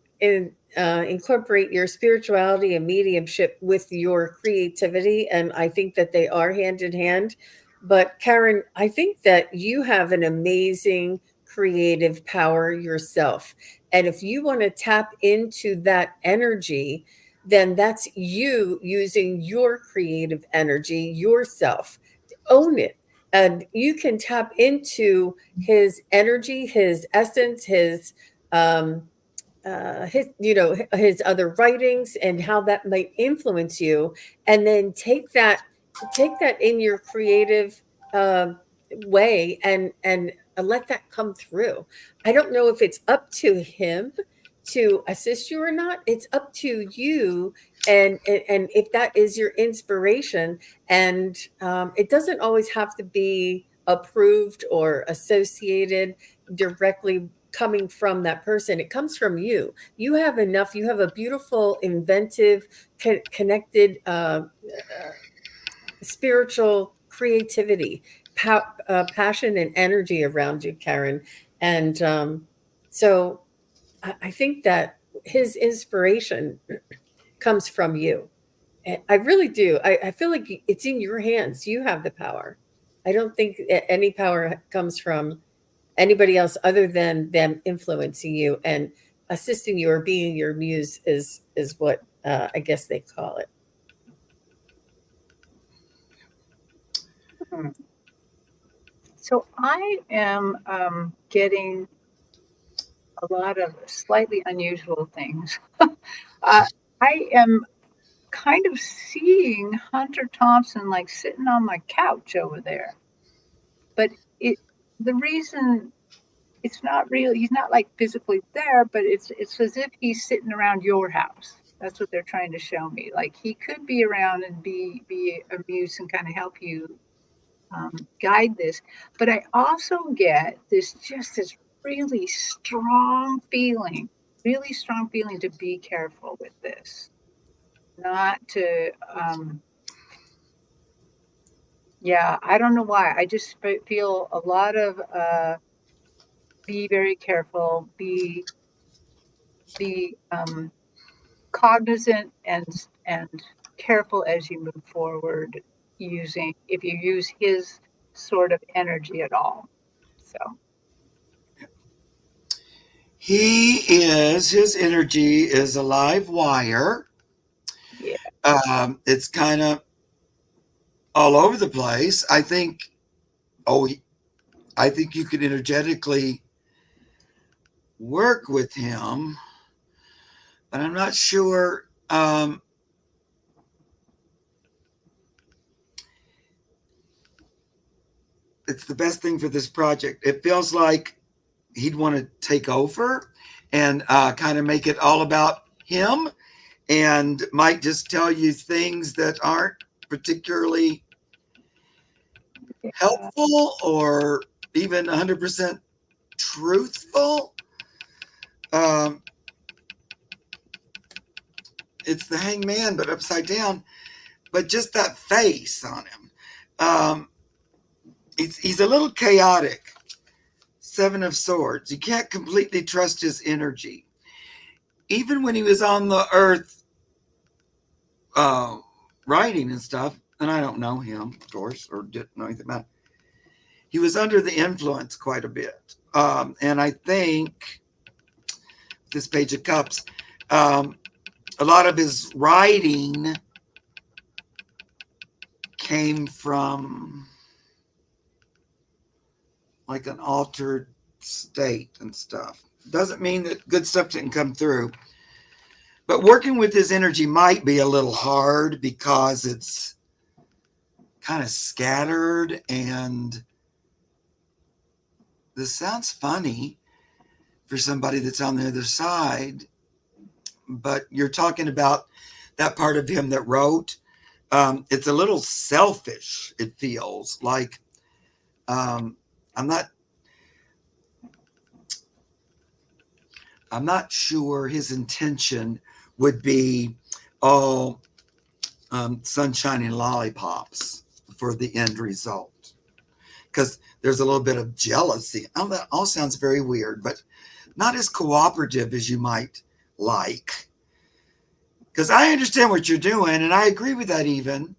incorporate your spirituality and mediumship with your creativity, and I think that they are hand in hand. But Karen, I think that you have an amazing creative power yourself, and if you want to tap into that energy, then that's you using your creative energy yourself. Own it, and you can tap into his energy, his essence, um, his other writings and how that might influence you, and then take that in your creative way, and let that come through. I don't know if it's up to him to assist you or not. It's up to you, and if that is your inspiration, and it doesn't always have to be approved or associated directly coming from that person. It comes from you. You have enough. You have a beautiful, inventive, connected, spiritual creativity, passion, and energy around you, Karen. And so I think that his inspiration comes from you. I really do. I feel like it's in your hands. You have the power. I don't think any power comes from anybody else other than them influencing you and assisting you or being your muse is what I guess they call it. Hmm. So I am getting a lot of slightly unusual things. I am kind of seeing Hunter Thompson like sitting on my couch over there, but it the reason it's not really he's not like physically there, but it's as if he's sitting around your house. That's what they're trying to show me. Like he could be around and be amused and kind of help you guide this. But I also get this really strong feeling to be careful with this, not to. Yeah, I don't know why. I just feel a lot of be very careful, be cognizant and careful as you move forward using if you use his sort of energy at all. So his energy is a live wire. yeah. It's kind of all over the place. Oh, I think you could energetically work with him, but I'm not sure. It's the best thing for this project. It feels like he'd want to take over and kind of make it all about him, and might just tell you things that aren't particularly Yeah. helpful or even 100% truthful. It's the hangman, but upside down. But just that face on him. He's a little chaotic. Seven of Swords. You can't completely trust his energy. Even when he was on the earth writing and stuff, and I don't know him, of course, or didn't know anything about it, he was under the influence quite a bit. And I think this Page of Cups, a lot of his writing came from like an altered state and stuff. Doesn't mean that good stuff didn't come through. But working with his energy might be a little hard because it's kind of scattered, and this sounds funny for somebody that's on the other side, but you're talking about that part of him that wrote. It's a little selfish, it feels like. I'm not sure his intention would be, sunshine and lollipops for the end result, because there's a little bit of jealousy. That all sounds very weird, but not as cooperative as you might like. Because I understand what you're doing, and I agree with that even.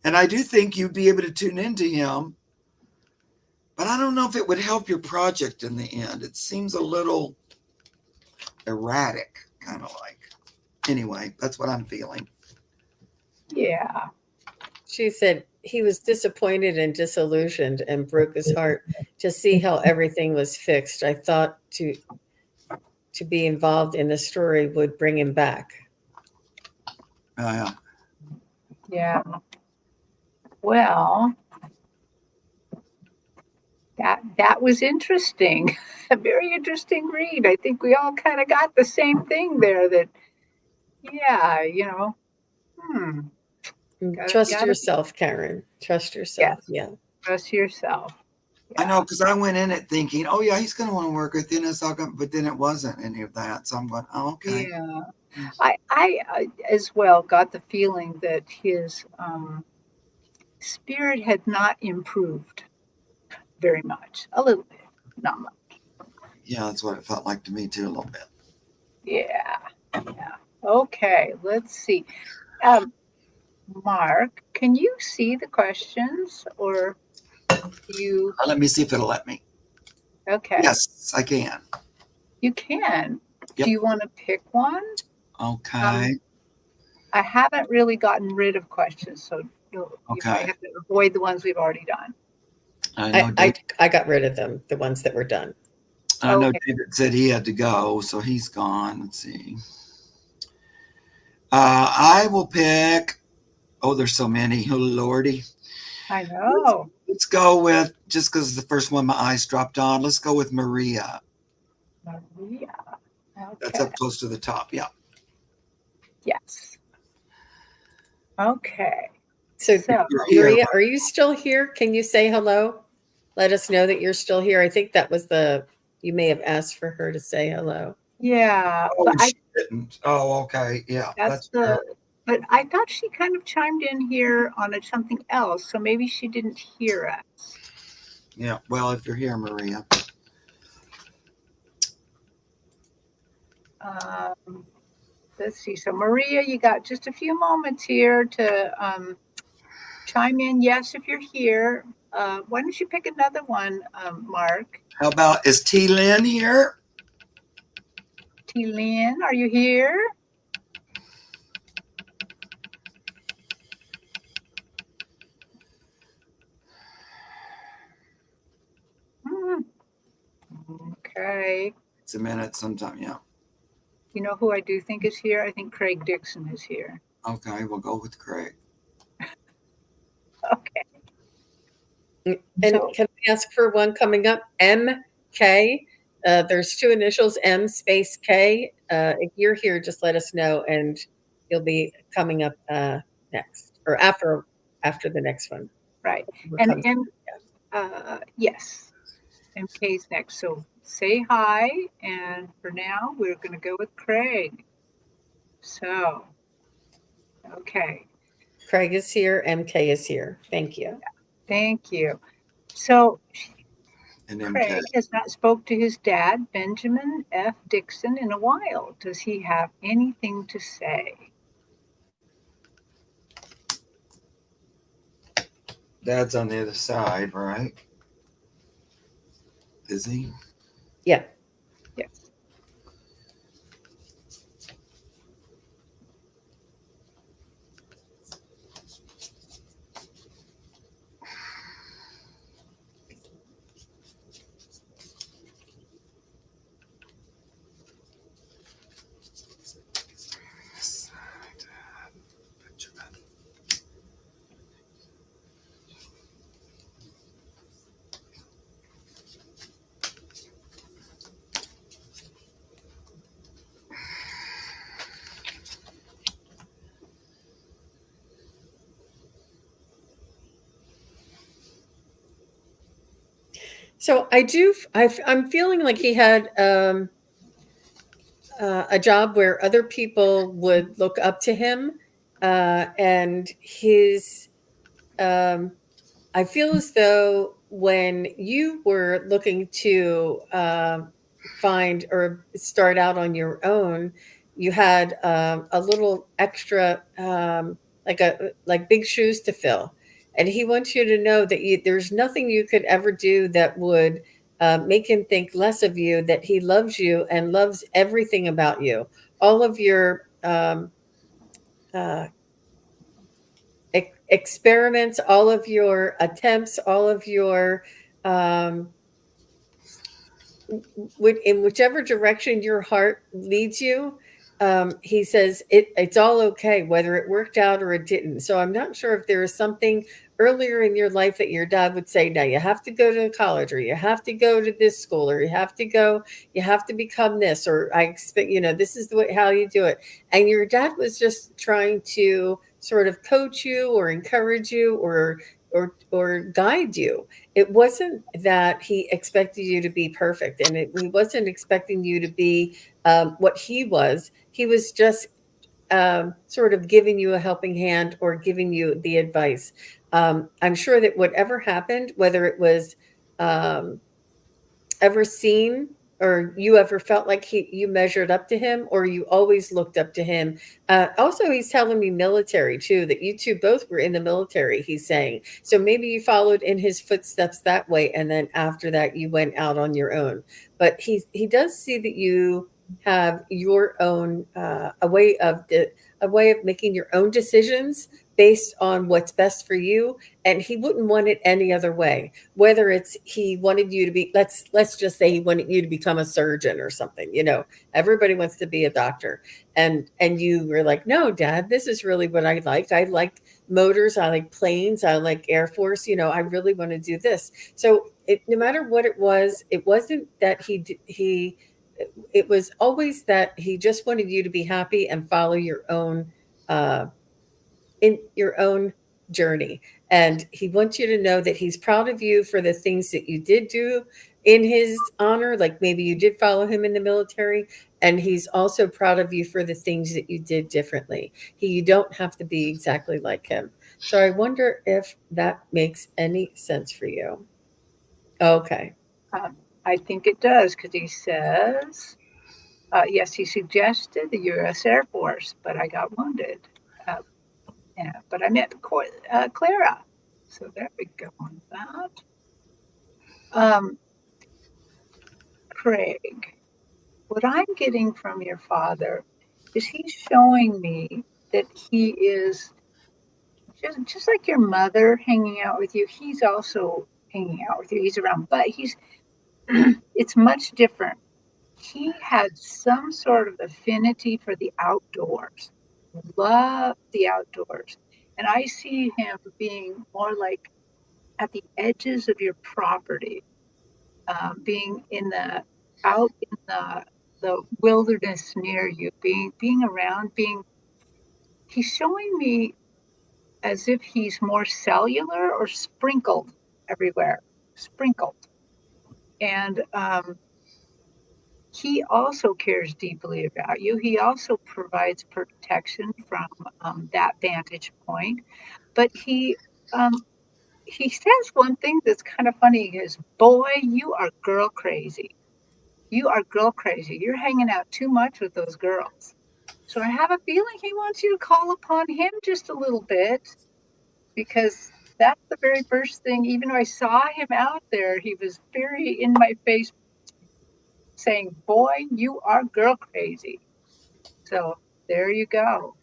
And I do think you'd be able to tune into him, but I don't know if it would help your project in the end. It seems a little erratic, kind of like. Anyway, that's what I'm feeling. Yeah. She said he was disappointed and disillusioned and broke his heart to see how everything was fixed. I thought to be involved in the story would bring him back. Yeah. Yeah. Well, that was interesting. A very interesting read. I think we all kind of got the same thing there. That, yeah, Trust gotta, yourself, Karen. Trust yourself. yes, Yeah. trust yourself. I Yeah. know, because I went in it thinking, oh yeah, he's going to want to work with you, but then it wasn't any of that. So I'm going, oh, okay. Yeah. I as well got the feeling that his spirit had not improved very much. A little bit, not much. Yeah, that's what it felt like to me too, a little bit. Yeah. Yeah. Okay. Let's see. Mark, can you see the questions, or you? Let me see if it'll let me. Okay. Yes, I can. You can. Yep. Do you want to pick one? Okay. I haven't really gotten rid of questions, so you Okay. might have to avoid the ones we've already done. I got rid of them, the ones that were done. I know David said he had to go, so he's gone. Let's see. I will pick. Oh, there's so many. Oh, Lordy. I know. Let's go with, just because it's the first one my eyes dropped on, let's go with Maria. Maria. Okay. That's up close to the top. Yeah. Yes. Okay. So Maria, are you still here? Can you say hello? Let us know that you're still here. I think that was you may have asked for her to say hello. Yeah. Oh, but she didn't. Oh, okay. Yeah. But I thought she kind of chimed in here on something else, so maybe she didn't hear us. Yeah. Well, if you're here, Maria. Let's see. So Maria, you got just a few moments here to chime in. Yes, if you're here. Why don't you pick another one, Mark? How about, is T. Lynn here? T. Lynn, are you here? Okay. It's a minute sometime. Yeah. You know who I do think is here? I think Craig Dixon is here. Okay, we'll go with Craig. Okay. And so, can I ask for one coming up? MK. There's two initials, M space K. If you're here, just let us know, and you'll be coming up next, or after the next one. Right. And yes, MK's next. So say hi. And for now, we're going to go with Craig. So, okay. Craig is here. MK is here. Thank you. Thank you. So, And MK. Craig has not spoke to his dad, Benjamin F. Dixon, in a while. Does he have anything to say? Dad's on the other side, right? Is he? Yeah. Yes. So I'm feeling like he had a job where other people would look up to him, and his. I feel as though when you were looking to find or start out on your own, you had a little extra, like big shoes to fill, and he wants you to know that there's nothing you could ever do that would make him think less of you. That he loves you and loves everything about you, all of your uh, experiments, all of your attempts, all of your um, in whichever direction your heart leads you. He says it's all okay, whether it worked out or it didn't. So I'm not sure if there is something earlier in your life that your dad would say, now you have to go to college, or you have to go to this school, or you have to become this, or I expect, this is the way how you do it. And your dad was just trying to sort of coach you or encourage you or guide you. It wasn't that he expected you to be perfect, and he wasn't expecting you to be what he was. He was just sort of giving you a helping hand or giving you the advice. I'm sure that whatever happened, whether it was um, ever seen or you ever felt like you measured up to him, or you always looked up to him. Also, he's telling me military too, that you two both were in the military, he's saying. So maybe you followed in his footsteps that way, and then after that you went out on your own. But he does see that you have your own a way of making your own decisions based on what's best for you, and he wouldn't want it any other way. Whether it's he wanted you to be, let's just say he wanted you to become a surgeon or something. Everybody wants to be a doctor, and you were like, no, Dad, this is really what I like motors, I like planes, I like Air Force, I really want to do this. So no matter what it wasn't that he it was always that he just wanted you to be happy and follow your own uh in your own journey. And he wants you to know that he's proud of you for the things that you did do in his honor. Like maybe you did follow him in the military. And he's also proud of you for the things that you did differently. You don't have to be exactly like him. So I wonder if that makes any sense for you. Okay. I think it does, because he says, yes, he suggested the U.S. Air Force, but I got wounded. Uh, yeah, but I met Clara. So there we go on that. Craig, what I'm getting from your father is he's showing me that he is just like your mother hanging out with you. He's also hanging out with you. He's around, but it's much different. He had some sort of affinity for the outdoors, love the outdoors. And I see him being more like at the edges of your property, being out in the wilderness near you, being around, he's showing me as if he's more cellular or sprinkled everywhere, sprinkled. And he also cares deeply about you. He also provides protection from that vantage point. But um, he says one thing that's kind of funny. He goes, "Boy, you are girl crazy. You are girl crazy. You're hanging out too much with those girls." So I have a feeling he wants you to call upon him just a little bit, because that's the very first thing. Even though I saw him out there, he was very in my face saying, "Boy, you are girl crazy." So there you go.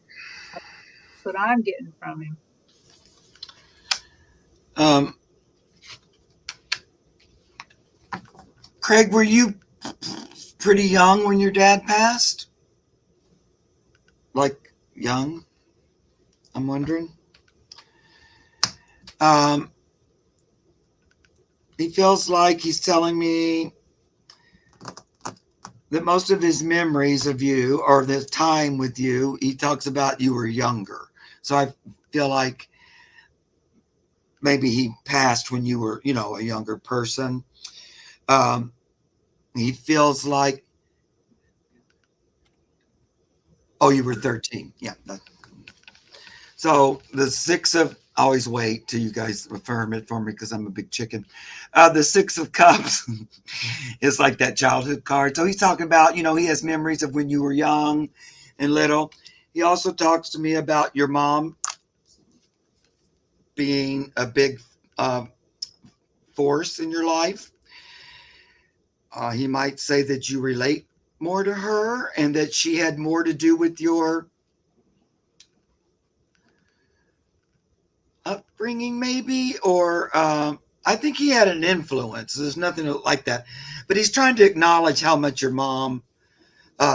That's what I'm getting from him. Um, Craig, were you pretty young when your dad passed? Like young? I'm wondering. Um, he feels like he's telling me that most of his memories of you or the time with you, he talks about you were younger. So I feel like maybe he passed when you were, a younger person. Um, he feels like, oh, you were 13. Yeah. So the I always wait till you guys affirm it for me because I'm a big chicken. The 6 of Cups is like that childhood card. So he's talking about, he has memories of when you were young and little. He also talks to me about your mom being a big uh, force in your life. He might say that you relate more to her and that she had more to do with your upbringing, maybe, or I think he had an influence. There's nothing like that, but he's trying to acknowledge how much your mom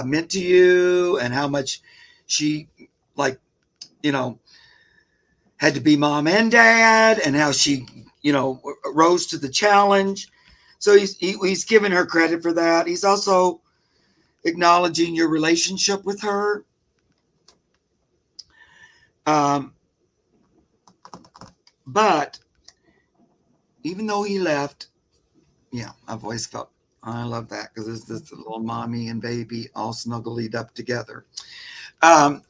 meant to you and how much she, like, you know, had to be mom and dad, and how she, rose to the challenge. So he's giving her credit for that. He's also acknowledging your relationship with her. Um, but even though he left, yeah, I've always felt I love that because it's this little mommy and baby all snuggled up together. Um,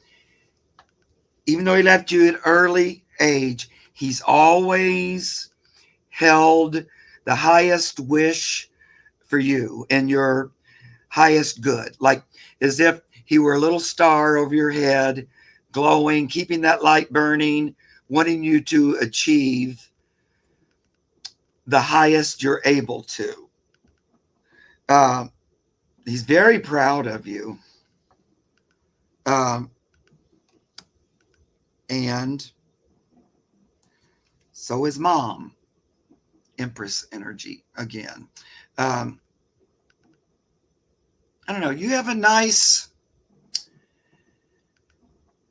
even though he left you at early age, he's always held the highest wish for you and your highest good, like as if he were a little star over your head, glowing, keeping that light burning, wanting you to achieve the highest you're able to. Um, he's very proud of you. Um, and so is mom. Empress energy again. Um, I don't know. You have a nice.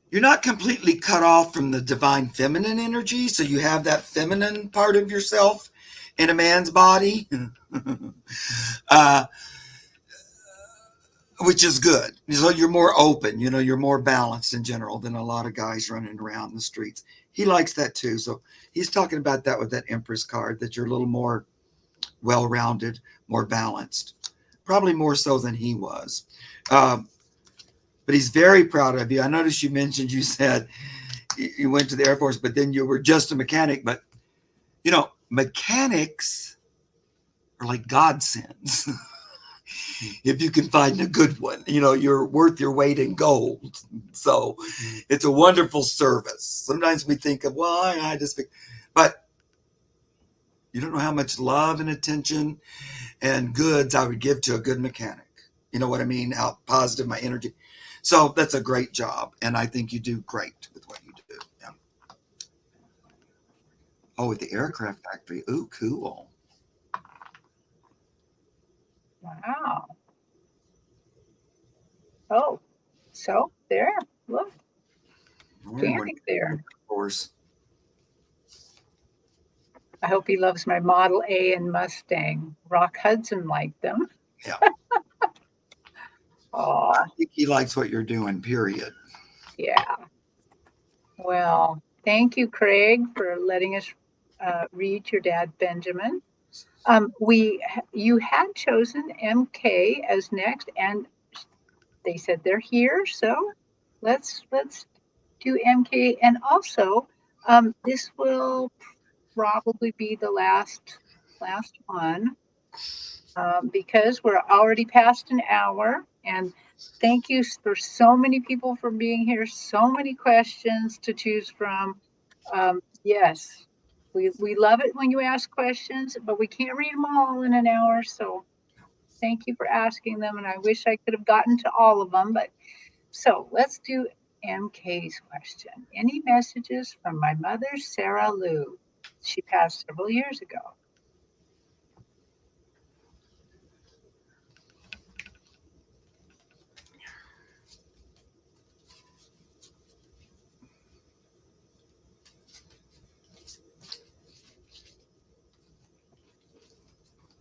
You're not completely cut off from the divine feminine energy, so you have that feminine part of yourself in a man's body, uh, which is good. So you're more open. You're more balanced in general than a lot of guys running around the streets. He likes that too. So he's talking about that with that Empress card, that you're a little more well-rounded, more balanced, probably more so than he was. But he's very proud of you. I noticed you mentioned, you said you went to the Air Force, but then you were just a mechanic. But, mechanics are like godsends. If you can find a good one, you're worth your weight in gold. So it's a wonderful service. Sometimes we think of, well, I just, but you don't know how much love and attention and goods I would give to a good mechanic. You know what I mean? How positive my energy. So that's a great job. And I think you do great with what you do. Yeah. Oh, at the aircraft factory. Ooh, cool. Wow. Oh, so there. Look, standing there. Of course. I hope he loves my Model A and Mustang. Rock Hudson liked them. Yeah. Oh, I think he likes what you're doing, period. yeah. Well, thank you, Craig, for letting us read your dad, Benjamin. You had chosen MK as next, and they said they're here, so let's do MK. And also, this will probably be the last one, because we're already past an hour. And thank you for so many people for being here. So many questions to choose from. Yes, we love it when you ask questions, but we can't read them all in an hour. So thank you for asking them. And I wish I could have gotten to all of them. But so let's do MK's question. Any messages from my mother, Sarah Lou? She passed several years ago.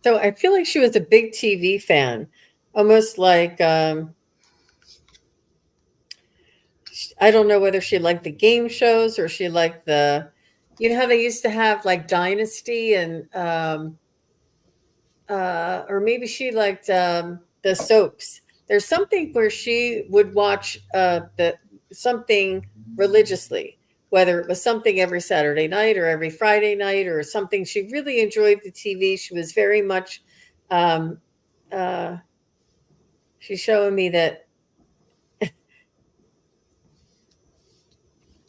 So I feel like she was a big TV fan, almost like I don't know whether she liked the game shows or she liked you know how they used to have like Dynasty and or maybe she liked the soaps. There's something where she would watch the something religiously, whether it was something every Saturday night or every Friday night or something. She really enjoyed the TV. She was very much. Um, uh, she's showing me that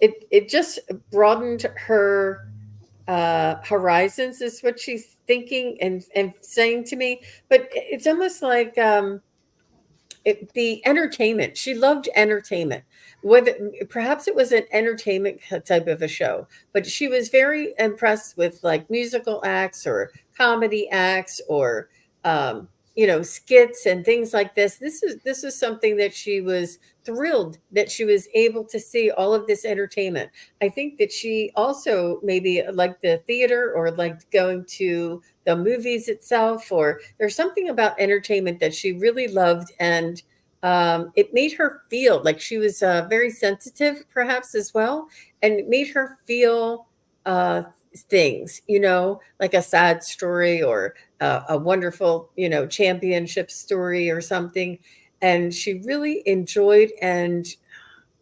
it just broadened her horizons, is what she's thinking and saying to me. But it's almost like the entertainment. She loved entertainment. Whether perhaps it was an entertainment type of a show, but she was very impressed with like musical acts or comedy acts or skits and things like this. This is something that she was thrilled that she was able to see all of this entertainment. I think that she also maybe liked the theater or liked going to the movies itself, or there's something about entertainment that she really loved. And it made her feel like she was very sensitive, perhaps as well. And it made her feel things, like a sad story or a wonderful, championship story or something. And she really enjoyed and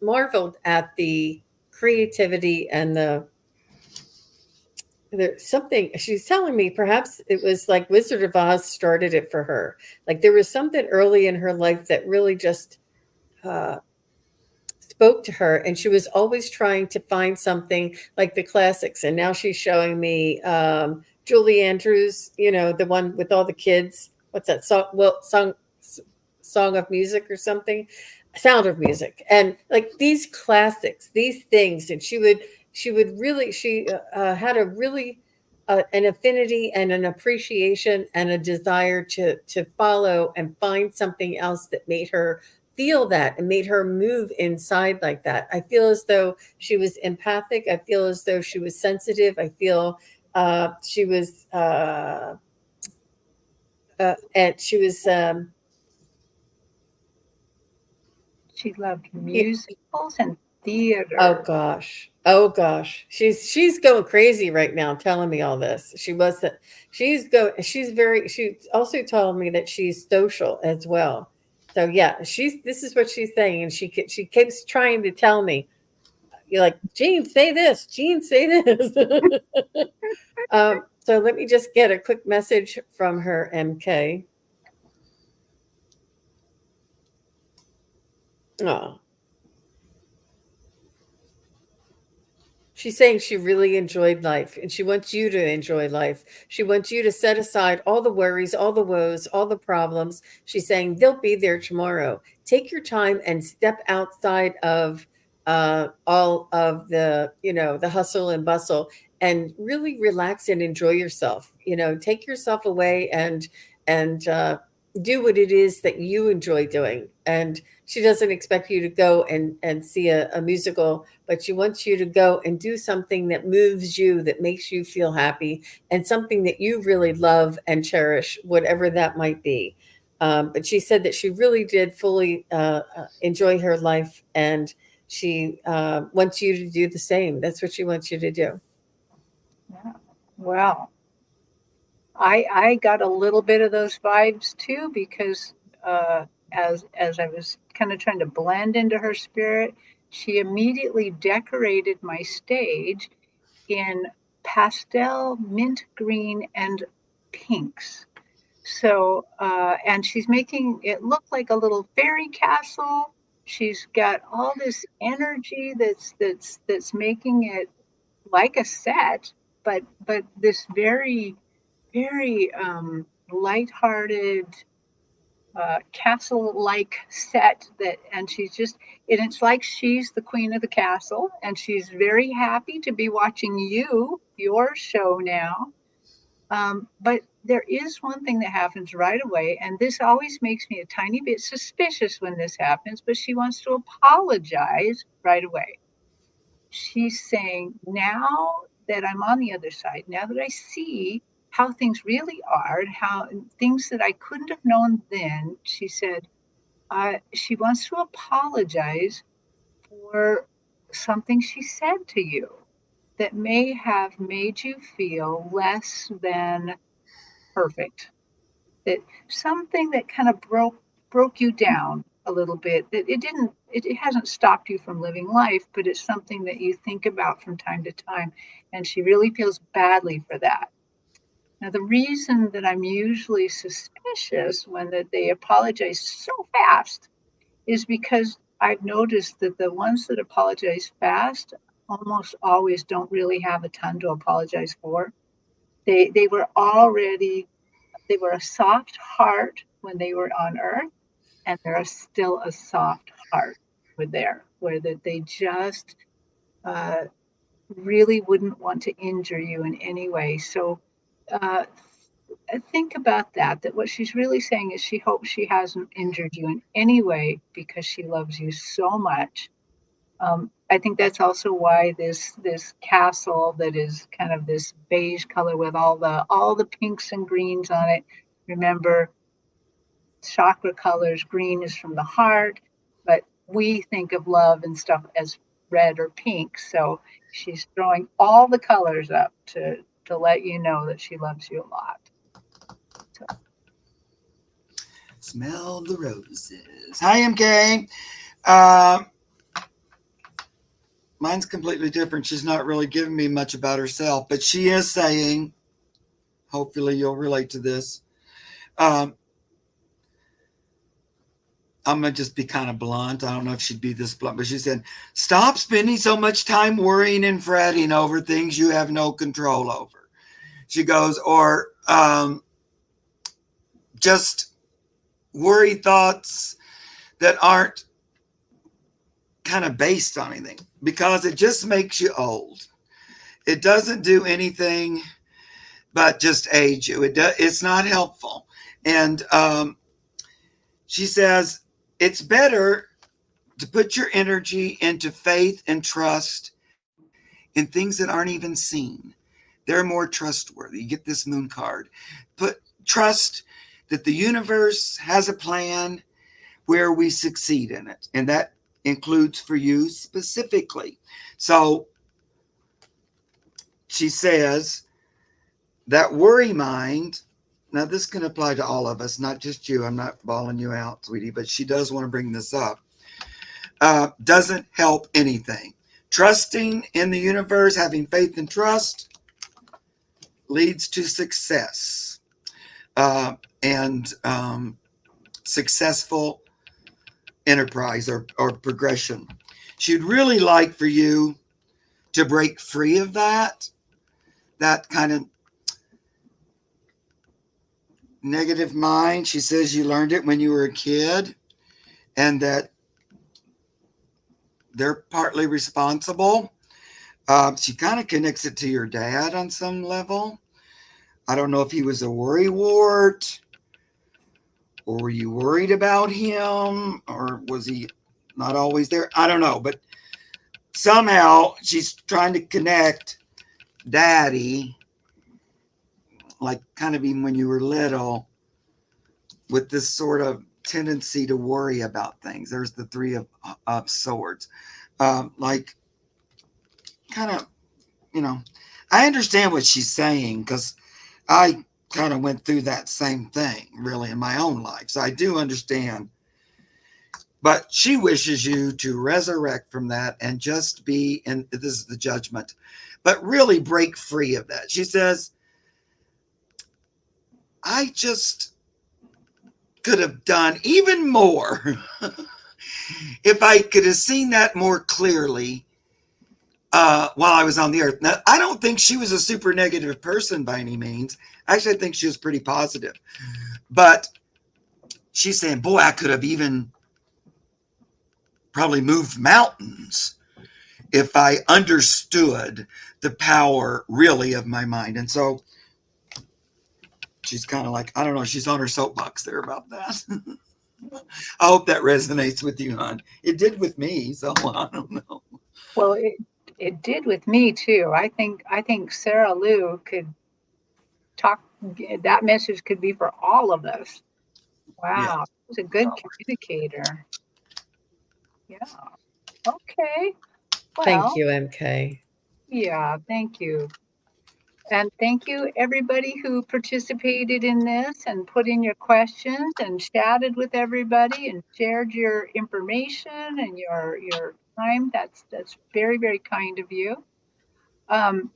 marveled at the creativity and there's something she's telling me, perhaps it was like Wizard of Oz started it for her. Like there was something early in her life that really just uh, spoke to her, and she was always trying to find something like the classics. And now she's showing me Julie Andrews, the one with all the kids. What's that song? Well, Song of Music or something, Sound of Music, and like these classics, these things. And she had a really an affinity and an appreciation and a desire to follow and find something else that made her feel that and made her move inside like that. I feel as though she was empathic. I feel as though she was sensitive. I feel she was and she was She loved musicals and theater. Oh gosh. She's going crazy right now telling me all this. She also told me that she's social as well. So yeah, this is what she's saying, and she keeps trying to tell me, you're like, Jean, say this, Jean, say this. So let me just get a quick message from her, MK. Oh, she's saying she really enjoyed life and she wants you to enjoy life. She wants you to set aside all the worries, all the woes, all the problems. She's saying they'll be there tomorrow. Take your time and step outside of all of the hustle and bustle, and really relax and enjoy yourself. Take yourself away and do what it is that you enjoy doing. And she doesn't expect you to go and see a musical, but she wants you to go and do something that moves you, that makes you feel happy, and something that you really love and cherish, whatever that might be. But she said that she really did fully enjoy her life, and she wants you to do the same. That's what she wants you to do. Yeah. Well, I got a little bit of those vibes too, because as I was kind of trying to blend into her spirit, she immediately decorated my stage in pastel, mint green, and pinks. So, and she's making it look like a little fairy castle. She's got all this energy that's making it like a set, but this very lighthearted castle-like set that, and she's just, and it's like she's the queen of the castle, and she's very happy to be watching your show now. But there is one thing that happens right away, and this always makes me a tiny bit suspicious when this happens, but she wants to apologize right away. She's saying, now that I'm on the other side, now that I see how things really are, and how things that I couldn't have known then, she said, she wants to apologize for something she said to you that may have made you feel less than perfect. That something that kind of broke you down a little bit. That it hasn't stopped you from living life, but it's something that you think about from time to time, and she really feels badly for that. Now, the reason that I'm usually suspicious when that they apologize so fast is because I've noticed that the ones that apologize fast almost always don't really have a ton to apologize for. They were already, they were a soft heart when they were on earth, and they're still a soft heart with there, where that they just uh, really wouldn't want to injure you in any way. So uh, think about that. That what she's really saying is she hopes she hasn't injured you in any way because she loves you so much. I think that's also why this castle that is kind of this beige color with all the pinks and greens on it. Remember, chakra colors, green is from the heart, but we think of love and stuff as red or pink. So she's throwing all the colors up to let you know that she loves you a lot. So, Smell the roses. Hi, MK. Uh, Mine's completely different. She's not really giving me much about herself, but she is saying, hopefully you'll relate to this. Um, I'm going to just be kind of blunt. I don't know if she'd be this blunt, but she said, stop spending so much time worrying and fretting over things you have no control over. She goes, or just worry thoughts that aren't kind of based on anything, because it just makes you old. It doesn't do anything but just age you. It's not helpful. And she says it's better to put your energy into faith and trust in things that aren't even seen. They're more trustworthy. You get this moon card. Trust that the universe has a plan where we succeed in it. And that includes for you specifically. So she says that worry mind, now this can apply to all of us, not just you. I'm not bawling you out, sweetie, but she does want to bring this up. Doesn't help anything. Trusting in the universe, having faith and trust leads to success and successful enterprise or progression. She'd really like for you to break free of that kind of negative mind. She says you learned it when you were a kid and that they're partly responsible. She kind of connects it to your dad on some level. I don't know if he was a worrywart, or were you worried about him, or was he not always there? I don't know, but somehow she's trying to connect daddy, like kind of even when you were little, with this sort of tendency to worry about things. There's the three of swords. Like kind of, I understand what she's saying, because I kind of went through that same thing really in my own life. So I do understand. But she wishes you to resurrect from that and just be, and this is the judgment, but really break free of that. She says, I just could have done even more if I could have seen that more clearly while I was on the earth. Now, I don't think she was a super negative person by any means. Actually, I think she was pretty positive. But she's saying, boy, I could have even probably moved mountains if I understood the power really of my mind. And so she's kind of like, I don't know, she's on her soapbox there about that. I hope that resonates with you, hon. It did with me, so I don't know. Well, it did with me too. I think Sarah Lou could talk. That message could be for all of us. Yeah. Wow, she's a good communicator. Yeah. Okay. Thank Well, you, MK. yeah. Thank you. And thank you, everybody who participated in this and put in your questions and chatted with everybody and shared your information and your time. That's very, very kind of you. Um,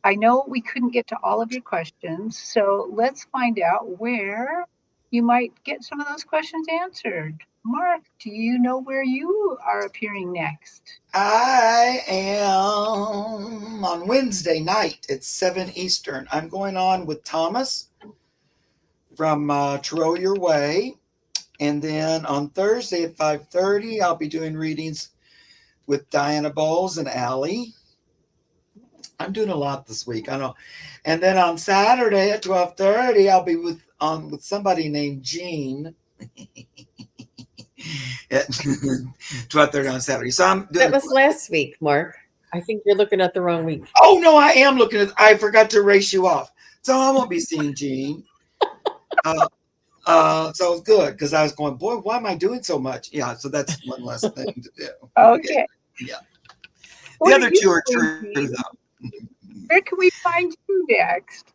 I know we couldn't get to all of your questions, so let's find out where you might get some of those questions answered. Mark, do you know where you are appearing next? I am on Wednesday night at 7 Eastern. I'm going on with Thomas from Troll Your Way. And then on Thursday at 5:30, I'll be doing readings with Diana Bowles and Allie. I'm doing a lot this week. I know. And then on Saturday at 12:30, I'll be with somebody named Jean at 12:30 on Saturday. So I'm doing. That was last week, Mark. I think you're looking at the wrong week. Oh no, I am looking at. I forgot to erase you off, so I won't be seeing Jean. So it's good because I was going, boy, why am I doing so much? Yeah, so that's one less thing to do. Okay. Yeah. The What other are you two are doing, true, Jean? though. Where can we find you next?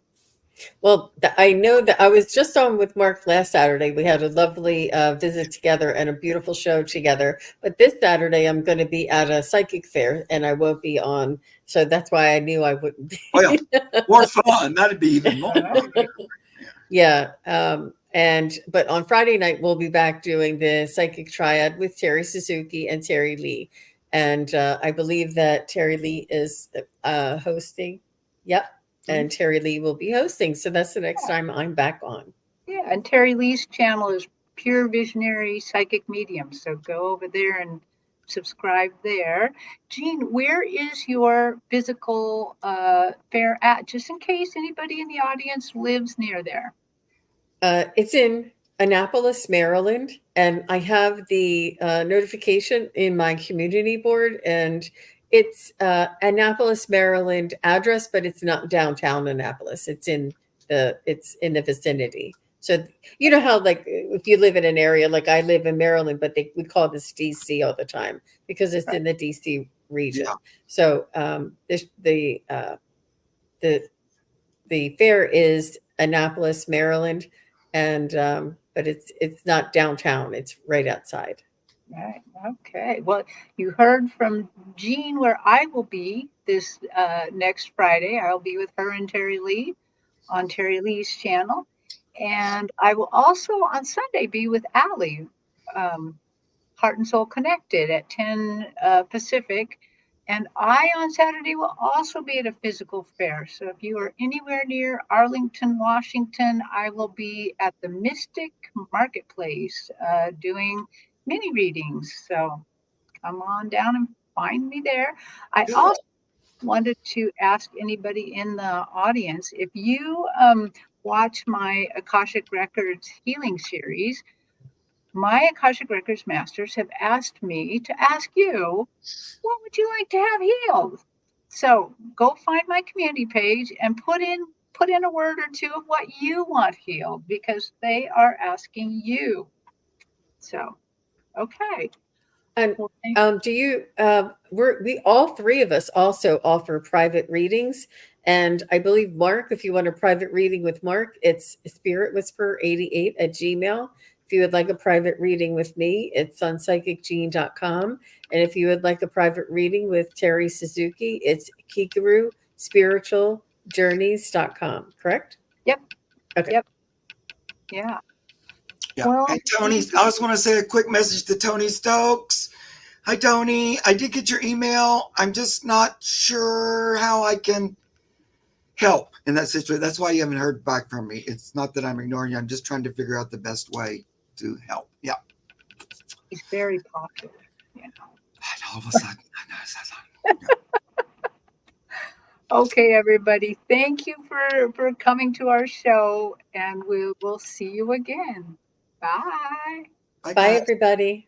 Well, I know that I was just on with Mark last Saturday. We had a lovely visit together and a beautiful show together. But this Saturday, I'm going to be at a psychic fair and I won't be on. So that's why I knew I wouldn't be. Oh, yeah. More fun. That'd be even more fun. Yeah. But on Friday night, we'll be back doing the psychic triad with Terri Suzuki and Terry Lee. And I believe that Terry Lee is hosting. Yep. And Terry Lee will be hosting. So that's the next time I'm back on. Yeah, and Terry Lee's channel is Pure Visionary Psychic Medium. So go over there and subscribe there. Jean, where is your physical fair at? Just in case anybody in the audience lives near there. It's in Annapolis, Maryland, and I have the notification in my community board, and it's Annapolis, Maryland address, but it's not downtown Annapolis. It's in the vicinity. So you know how like if you live in an area like I live in Maryland, but we call this DC all the time because it's in the DC region. Yeah. So the fair is Annapolis, Maryland, and but it's not downtown. It's right outside. Right. Okay. Well, you heard from Jean where I will be this next Friday. I'll be with her and Terry Lee on Terry Lee's channel. And I will also on Sunday be with Allie, Heart and Soul Connected at 10 Pacific. And I on Saturday will also be at a physical fair. So if you are anywhere near Arlington, Washington, I will be at the Mystic Marketplace doing mini readings. So come on down and find me there. I also wanted to ask anybody in the audience if you watch my Akashic Records healing series. My Akashic Records masters have asked me to ask you, what would you like to have healed? So go find my community page and put in a word or two of what you want healed because they are asking you. So, okay. And Okay. do you? We all three of us also offer private readings, and I believe Mark, if you want a private reading with Mark, it's spiritwhisper88@gmail. If you would like a private reading with me, it's on psychicgene.com. And if you would like a private reading with Terri Suzuki, it's Kigaru spiritualjourneys.com. Correct? Yep. Okay. Yep. Yeah. Yeah. Well, Hey, Tony, I just want to say a quick message to Tony Stokes. Hi, Tony. I did get your email. I'm just not sure how I can help in that situation. That's why you haven't heard back from me. It's not that I'm ignoring you. I'm just trying to figure out the best way to help. Yeah. he's very popular. You know. All of a sudden, I know. Yeah. Okay, everybody. Thank you for coming to our show, and we'll see you again. Bye. Bye, Bye, guys. everybody.